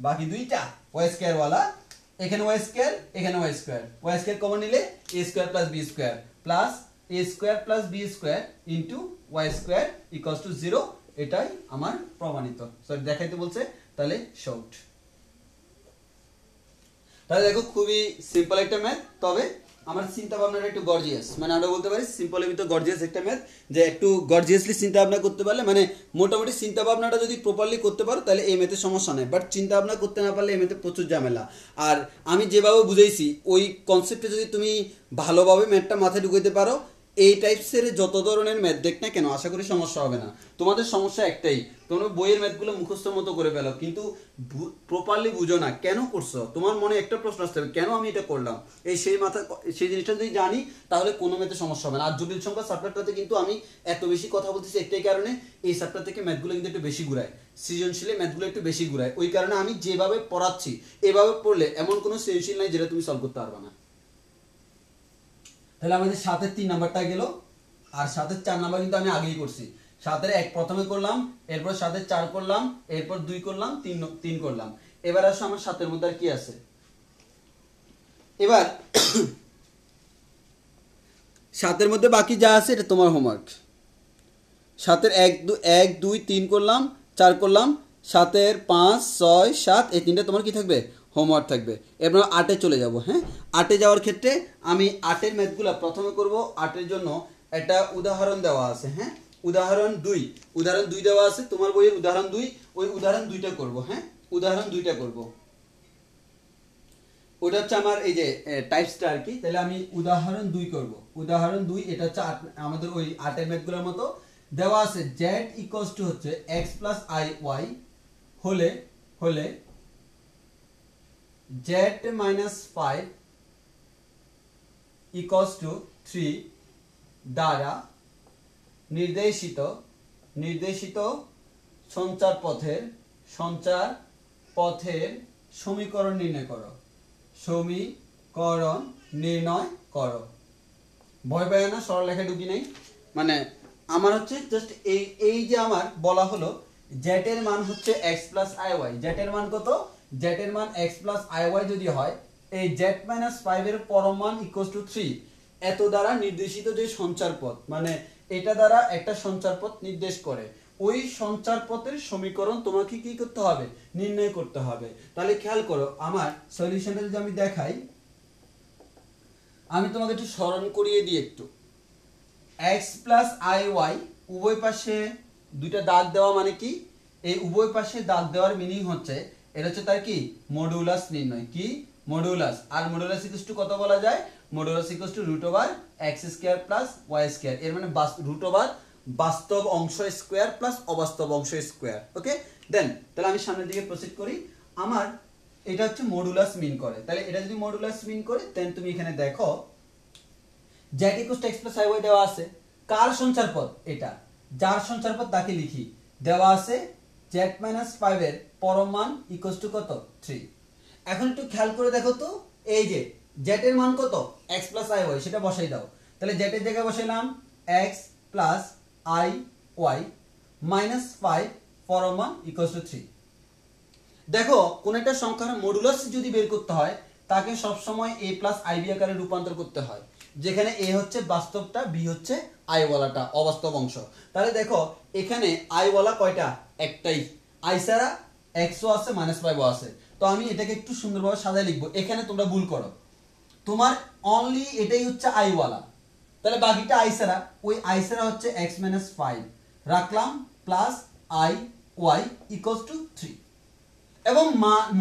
বাকি দুইটা y স্কয়ার ওয়ালা, এখানে y স্কয়ার এখানে y square, y square common নিলে a square plus b square plus a square plus b square into y square equals to 0, এটাই আমার প্রমাণিত, সরি দেখাইতে বলছে, তাহলে শর্ট। তাহলে দেখো খুবই সিম্পল একটা ম্যাথ, তবে আমার চিন্তা ভাবনাটা একটু গর্জিয়াস, মানে আমরা বলতে পারি সিম্পলের ভিতর গর্জিয়াস একটা ম্যাথ, যে একটু গর্জিয়াসলি চিন্তা ভাবনা করতে পারলে, মানে মোটামুটি চিন্তা ভাবনাটা যদি প্রপারলি করতে পারো তাহলে এই ম্যাথে সমস্যা নেই, বাট চিন্তা ভাবনা করতে না পারলে এই ম্যাথে প্রচুর ঝামেলা। আর আমি যেভাবে বুঝাইছি ওই কনসেপ্টে যদি তুমি ভালোভাবে ম্যাথটা মাথায় ঢুকাইতে পারো, এই টাইপসের যত ধরনের ম্যাথ দেখ না কেন আশা করি সমস্যা হবে না। তোমাদের সমস্যা একটাই, তোমরা বইয়ের ম্যাথগুলো মুখস্থ মতো করে ফেলো কিন্তু প্রপারলি বুঝো না কেন করছো, তোমার মনে একটা প্রশ্ন আসতে হবে কেন আমি এটা করলাম, সেই জিনিসটা যদি জানি তাহলে কোনো ম্যাথে সমস্যা হবে না। আর জটিল সংখ্যা চ্যাপ্টারটাতে কিন্তু আমি এত বেশি কথা বলতেছি একটাই কারণে, এই চ্যাপ্টার থেকে ম্যাথগুলো কিন্তু একটু বেশি ঘুরায়, সৃজনশীলে ম্যাথগুলো একটু বেশি ঘুরায়, ওই কারণে আমি যেভাবে পড়াচ্ছি এভাবে পড়লে এমন কোনো সৃজনশীল নাই যেটা তুমি সলভ করতে পারবে না। তাহলে আমাদের 7-এর 3 নাম্বারটা গেল, আর 7-এর 4 নাম্বার কিন্তু আমি আগেই করছি, 7-এর 1 প্রথমে করলাম, এরপর 7-এর 4 করলাম, এরপর 2 করলাম, 3 করলাম। এবার আসো আমার 7-এর মধ্যে আর কি আছে, এবার 7-এর মধ্যে বাকি যা আছে এটা তোমার হোমওয়ার্ক। 7-এর 1 2 3 করলাম, 4 করলাম, 7-এর 5 6 7 এই তিনটা তোমার কি থাকবে হোমওয়ার্ক থাকবে। এরপর 8-এ চলে যাব। হ্যাঁ, 8-এ যাওয়ার ক্ষেত্রে আমি 8-এর ম্যাথগুলো প্রথমে করব। 8-এর জন্য একটা উদাহরণ দেওয়া আছে, হ্যাঁ উদাহরণ 2 দেওয়া আছে তোমার বইয়ের, উদাহরণ 2, ওই উদাহরণ 2টা করব। হ্যাঁ উদাহরণ 2টা করব, ওটা হচ্ছে আমার এই যে টাইপসটা আর কি। তাহলে আমি উদাহরণ 2 করব, উদাহরণ 2 এটা হচ্ছে আমাদের ওই 8-এর ম্যাথগুলোর মতো দেওয়া আছে, z ইকুয়ালস টু হচ্ছে x প্লাস i y হলে z মাইনাস 5 ইকুয়ালস টু 3 দ্বারা নির্দেশিত সঞ্চার পথের সমীকরণ নির্ণয় করো। ভয় পায় না, সরল লেখা ঢুকি নাই, মানে আমার হচ্ছে জাস্ট এই যে আমার বলা হলো z এর মান হচ্ছে x প্লাস iy, z এর মান কত, z এর মান x প্লাস iy যদি হয়, এই z মাইনাস 5 এর পরম মান ইকুয়ালস টু 3, এত দ্বারা নির্দেশিত যে সঞ্চার পথ, মানে এটা দ্বারা একটা সঞ্চার পথ নির্দেশ করে, ওই সঞ্চার পথের সমীকরণ তোমাকে কি করতে হবে নির্ণয় করতে হবে। তাহলে খেয়াল করো আমার সলিউশনটা যদি আমি দেখাই, আমি তোমাকে একটু স্মরণ করিয়ে দিই একটু, x প্লাস iy উভয় পাশে দুইটা দাগ দেওয়া মানে কি, এই উভয় পাশে দাগ দেওয়ার মিনিং হচ্ছে এটা হচ্ছে তার কি মডুলাস নির্ণয়, কি মডুলাস। আর মডুলাস ইকুয়ালস টু কত বলা যায়, modulus equals two √x² + y², এর মানে √y² বাস্তব অংশ স্কোয়ার প্লাস অবাস্তব অংশ স্কোয়ার। ওকে, দেন তাহলে আমি সামনের দিকে প্রসিড করি। আমার এটা হচ্ছে মডুলাস মিন করে, তাহলে এটা যদি মডুলাস মিন করে দেন তুমি এখানে দেখো z = x + iy দেওয়া আছে। কার সঞ্চার পদ? এটা, যার সঞ্চার পদ তাকে লিখি। দেওয়া আছে z - 5 এর পরম মান = কত? 3। এখন একটু খেয়াল করে দেখো তো, এই যে z এর মান কত? x + iy, সেটা বসাই দাও। তাহলে z এর জায়গায় বসাইলাম x + iy - 5 পরম মান = 3। দেখো কোন একটা সংখ্যার মডুলাস যদি বের করতে হয় তাকে সব সময় a + ib আকারে রূপান্তর করতে হয়, যেখানে a হচ্ছে বাস্তবটা, b হচ্ছে i ওয়ালাটা অবাস্তব অংশ। তাহলে দেখো এখানে i ওয়ালা কয়টা? একটাই। i ছাড়া x ও আছে -5 ও আছে। তো আমি এটাকে একটু সুন্দরভাবে সাজায় লিখবো। এখানে তোমরা ভুল করো, তোমার অনলি এটাই হচ্ছে i ওয়ালা, তাহলে বাকিটা i ছাড়া, ওই i ছাড়া হচ্ছে x - 5 রাখলাম প্লাস i y = 3। এবং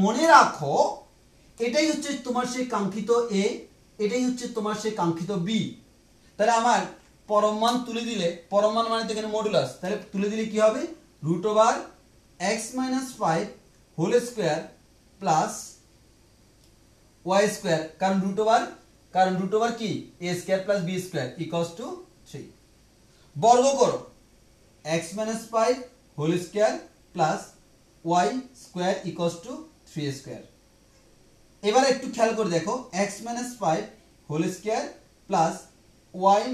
মনে রাখো এটাই হচ্ছে তোমার সেই কাঙ্ক্ষিত a, এটাই হচ্ছে তোমার সেই কাঙ্ক্ষিত b। তাহলে আমার পরম মান তুলে দিলে, পরম মান মানে তো এখানে মডুলাস, তাহলে তুলে দিলে কি হবে? √x - 5 whole square plus y square, কারণ √, কি a square plus b square = 3। বর্গ করো x - 5 whole square plus y square = 3 square. এবারে একটু খেয়াল করে দেখো x - 5 whole square plus y -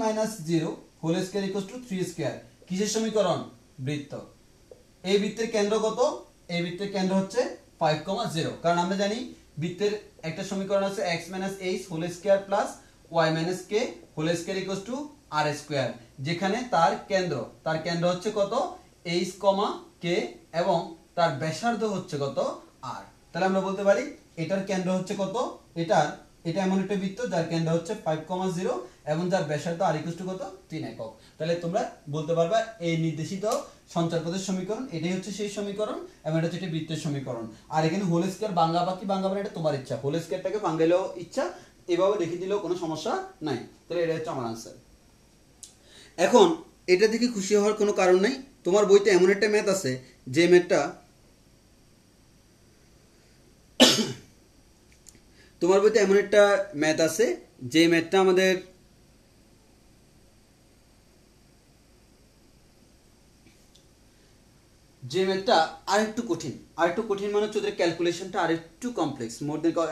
0 whole square = 3 square. কিসের সমীকরণ? বৃত্ত। এই বৃত্তের কেন্দ্র কত? এই বৃত্তের কেন্দ্র হচ্ছে 5, 0, কারণ আমরা জানি বৃত্তের একটা সমীকরণ আছে x - h whole square plus y - k whole square = r square, যেখানে তার কেন্দ্র হচ্ছে কত? h, k এবং তার ব্যাসার্ধ হচ্ছে কত? r। তাহলে আমরা বলতে পারি এটার কেন্দ্র হচ্ছে কত? এটা এমন একটা বৃত্ত যার কেন্দ্র হচ্ছে 5, 0 এবং যার ব্যাসার্ধ r = কত? 3 একক। তাহলে তোমরা বলতে পারবা এই নির্দেশিত সঞ্চার পদের সমীকরণ এটাই হচ্ছে সেই সমীকরণ, এবং এটা হচ্ছে একটা বৃত্তের সমীকরণ। আর এখানে হোল স্কয়ার বাংলা বাকি বাংলা এটা তোমার ইচ্ছা, হোল স্কয়ারটাকে বাংলালেও ইচ্ছা, এভাবে লিখে দিলেও কোনো সমস্যা নাই। তাহলে এটা হচ্ছে আমার আনসার। এখন এটা দেখে খুশি হওয়ার কোনো কারণ নাই। তোমার বইতে এমন একটা ম্যাথ আছে যে ম্যাথটা আমাদের আরেকটু কঠিন মানে হচ্ছে ওদের ক্যালকুলেশনটা আরেকটু কমপ্লেক্স,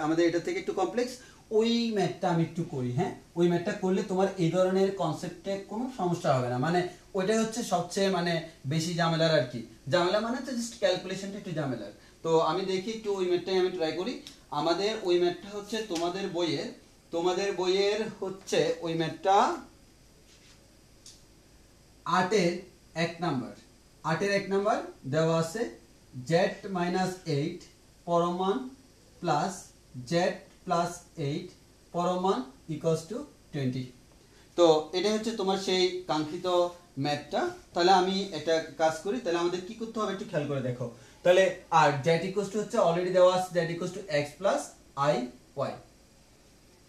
আমাদের এটা থেকে একটু কমপ্লেক্স। ওই ম্যাথটা আমি একটু করি, হ্যাঁ, ওই ম্যাথটা করলে তোমার এই ধরনের কনসেপ্টে কোনো সমস্যা হবে না। মানে ওইটাই হচ্ছে সবচেয়ে মানে বেশি ঝামেলার আর কি। ঝামেলা মানে হচ্ছে জাস্ট ক্যালকুলেশনটা একটু ঝামেলার। তো আমি দেখি একটু ওই ম্যাথটাই আমি ট্রাই করি। আমাদের ওই ম্যাথটা হচ্ছে তোমাদের বইয়ের হচ্ছে ওই ম্যাথটা 8-এর 1 নাম্বার। 8-এর 1 নাম্বার দেওয়া আছে z - 8 পরম মান প্লাস z + 8 পরম মান = 20। তো এটা হচ্ছে তোমার সেই কাঙ্ক্ষিত ম্যাথটা। তাহলে আমি একটা কাজ করি, তাহলে আমাদের কি করতে হবে একটু খেয়াল করে দেখো। তাহলে আর z = হচ্ছে অলরেডি দেওয়া আছে z = x + iy।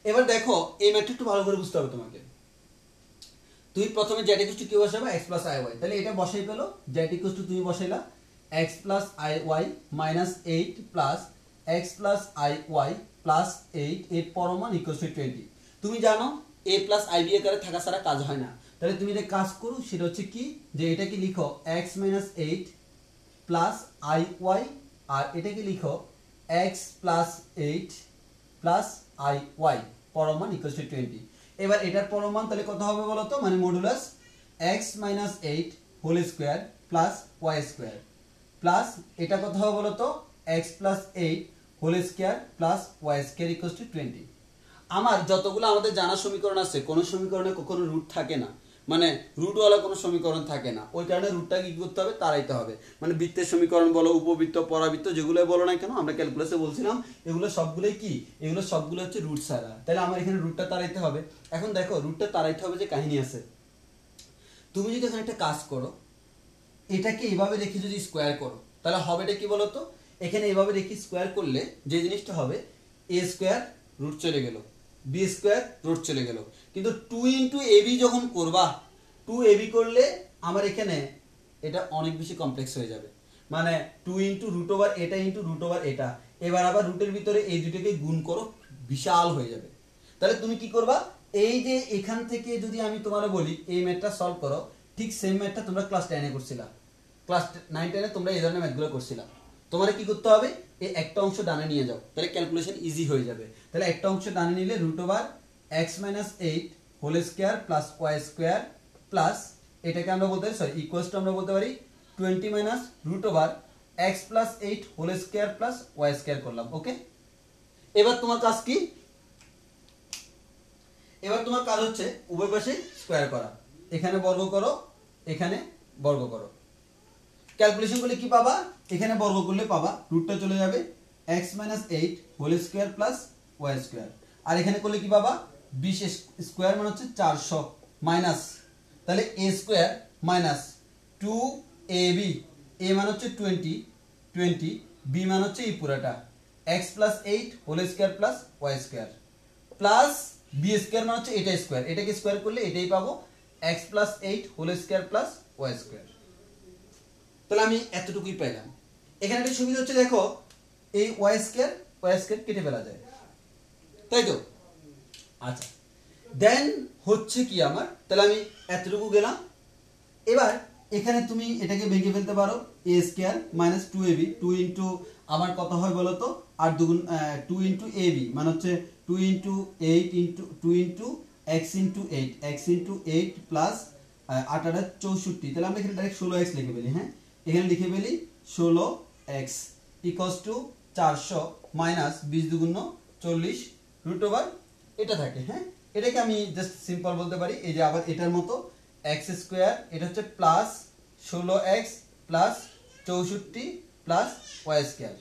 এবার দেখো এই ম্যাথটা একটু ভালো করে বুঝতে হবে তোমাকে। তুমি প্রথমে z = কি বসাবে? x + iy। তাহলে এটা বসাই পেলো, z = তুমি বসাইলা x + iy - 8 plus x + iy + 8 এর পরম মান = 20। তুমি জানো a + ib আকারে থাকা ছাড়া কাজ হয় না। তাহলে তুমি এটা কাজ করো, সেটা হচ্ছে কি যে এটাকে লিখো x - 8 প্লাস iy, আর এটাকে লিখো x + 8 প্লাস iy পরম মান = 20। এবার এটার পরম মান তাহলে কত হবে বলো তো? মানে modulus x - 8 whole square plus y square plus এটা কত হবে বলো তো? x + 8 whole square plus y square = 20। আমার যতগুলো আমাদের জানা সমীকরণ আছে, কোন সমীকরণে কখনো রুট থাকে না, মানে রুটওয়ালা কোনো সমীকরণ থাকে না। ওই কারণে রুটটা কি করতে হবে? তাড়াইতে হবে। মানে বৃত্তের সমীকরণ বলো, উপবৃত্ত, পরাবৃত্ত, যেগুলো বলো না কেন, আমরা ক্যালকুলাসে বলছিলাম এগুলো সবগুলো হচ্ছে রুট ছাড়া। তাহলে আমার এখানে রুটটা তাড়াইতে হবে। এখন দেখো রুটটা তাড়াইতে হবে যে কাহিনী আছে। তুমি যদি এখানে একটা কাজ করো, এটাকে এইভাবে রেখে যদি স্কোয়ার করো, তাহলে হবেটা কি বলো তো? এখানে এইভাবে রেখে স্কোয়ার করলে যে জিনিসটা হবে, a স্কোয়ার রুট চলে গেল, b স্কোয়ার রুট চলে গেল। কিন্তু 2 × ab যখন করবা, 2ab করলে আমার এখানে এটা অনেক বেশি কমপ্লেক্স হয়ে যাবে, মানে 2 ইন্টু রুট ওভার এটা ইন্টু রুট ওভার এটা, এবার আবার রুটের ভিতরে এই দুটোকে গুণ করো, বিশাল হয়ে যাবে। তাহলে তুমি কি করবা, এই যে এখান থেকে যদি আমি তোমারে বলি এই ম্যাথটা সলভ করো, ঠিক সেম ম্যাথটা তোমরা ক্লাস 10 এ করছিলা, ক্লাস 9 10 এ তোমরা এই ধরনের ম্যাথগুলো করছিলা। তোমার কি করতে হবে, এই একটা অংশ ডানে নিয়ে যাও, তাহলে ক্যালকুলেশন ইজি হয়ে যাবে। তাহলে একটা অংশ ডানে নিলে root over x - 8 whole square plus y square plus এটাকে আমরা বলতে পারি, সরি ইকুয়ালস টু আমরা বলতে পারি 20 minus root over x + 8 whole square plus y square করলাম। ওকে, এবার তোমার কাজ কি, এবার তোমার কাজ হচ্ছে উভয় পাশে স্কয়ার করা, এখানে বর্গ করো এখানে বর্গ করো। ক্যালকুলেশন করলে কি পাবা, এখানে বর্গ করলে পাবা রুটটা চলে যাবে x - 8 whole square plus y square, আর এখানে করলে কি পাবা 20 স্কয়ার মানে হচ্ছে 400 মাইনাস, তাহলে a square minus 2ab, a মানে হচ্ছে 20 b মানে হচ্ছে এই পুরোটা x + 8 whole square plus y square plus b square মানে হচ্ছে এটা স্কয়ার, এটাকে স্কয়ার করলে এটাই পাবো x + 8 whole square plus y square. তাহলে আমি এতটুকুই পেলাম। এখানে একটা সুবিধা হচ্ছে দেখো এই y স্কয়ার কেটে ফেলা যায়, তাই তো? আচ্ছা, দেন হচ্ছে কি আমার, তাহলে আমি এতটুকু গেলাম। এবার এখানে তুমি এটাকে ভেঙে ফেলতে পারো, a square minus 2ab, 2 into আমার কত হয় বলো তো, 8 দুগুণ 2 ইন্টু ab মানে হচ্ছে 2 into 8 into 2 into x into 8, x into 8 plus 8 8 64, তাহলে আমরা এখানে ডাইরেক্ট 16x লিখে ফেলি। হ্যাঁ, এখানে লিখে ফেলি 16x ইকুয়ালস টু 400 মাইনাস 20 দুগুণ 40 রুট ওভার এটা থাকে। হ্যাঁ, এটাকে আমি জাস্ট সিম্পল বলতে পারি এই যে আবার এটার মতো x স্কয়ার, এটা হচ্ছে plus 16x plus 64 plus y square,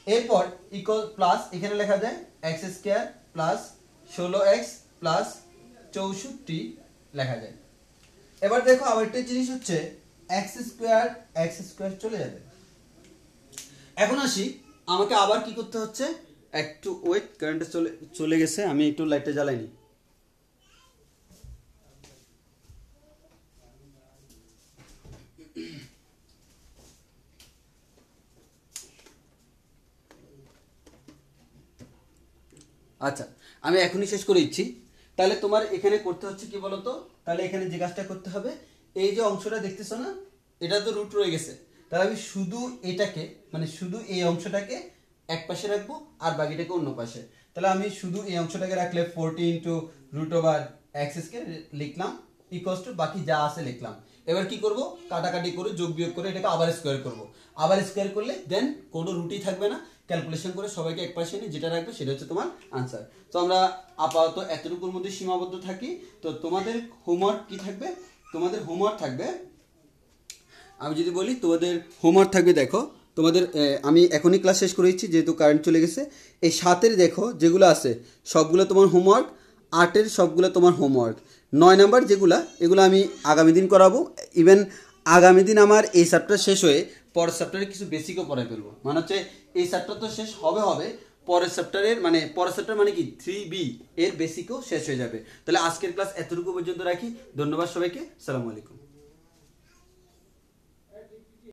এরপর ইকুয়াল প্লাস এখানে লেখা যায় x square plus 16x plus 64 লেখা যায়। এবার দেখো আবার একটা জিনিস হচ্ছে x স্কয়ার চলে যাবে। এখন আসি আমাকে আবার কি করতে হচ্ছে, একটু ওয়েট, কারেন্টটা চলে গেছে, আমি একটু লাইটটা জ্বালাইনি। আচ্ছা, আমি এখনই শেষ করে দিচ্ছি। তাহলে তোমার এখানে করতে হচ্ছে কি বলতো, তাহলে এখানে যে কাজটা করতে হবে, এই যে অংশটা দেখতেছো না, এটা তো রুট রয়ে গেছে, তাহলে আমি শুধু এটাকে মানে শুধু এই অংশটাকে এক পাশে রাখবো আর বাকিটাকে অন্য পাশে। তাহলে আমি শুধু এই অংশটাকে রাখলে 40 ইন্টু রুট ওভার x কে লিখলাম ইকুয়ালস টু বাকি যা আছে লিখলাম। এবার কি করব, কাটাকাটি করে যোগ বিয়োগ করে এটাকে আবার স্কয়ার করব, আবার স্কয়ার করলে দেন কোনো রুটই থাকবে না, ক্যালকুলেশন করে সবাইকে এক পাশে নিয়ে যেটা রাখবে সেটা হচ্ছে তোমার আনসার। তো আমরা আপাতত এতটুকুর মধ্যে সীমাবদ্ধ থাকি। তো তোমাদের হোমওয়ার্ক কি থাকবে, তোমাদের হোমওয়ার্ক থাকবে, আমি যদি বলি তোমাদের হোমওয়ার্ক থাকবে, দেখো তোমাদের আমি এখনই ক্লাস শেষ করে দিচ্ছি যেহেতু কারেন্ট চলে গেছে। এই 7-এর দেখো যেগুলো আছে সবগুলো তোমার হোমওয়ার্ক, 8-এর সবগুলো তোমার হোমওয়ার্ক, 9 নাম্বার যেগুলো এগুলো আমি আগামী দিন করাবো। ইভেন আগামী দিন আমার এই চ্যাপ্টার শেষ হয়ে পরের চ্যাপ্টারে কিছু বেসিকও পড়াই ফেলবো, মানে হচ্ছে এই চ্যাপ্টার তো শেষ হবে পরের চ্যাপ্টারের মানে পরের চ্যাপ্টার মানে কি 3B এর বেসিকও শেষ হয়ে যাবে। তাহলে আজকের ক্লাস এতটুকু পর্যন্ত রাখি। ধন্যবাদ সবাইকে, আসসালামু আলাইকুম।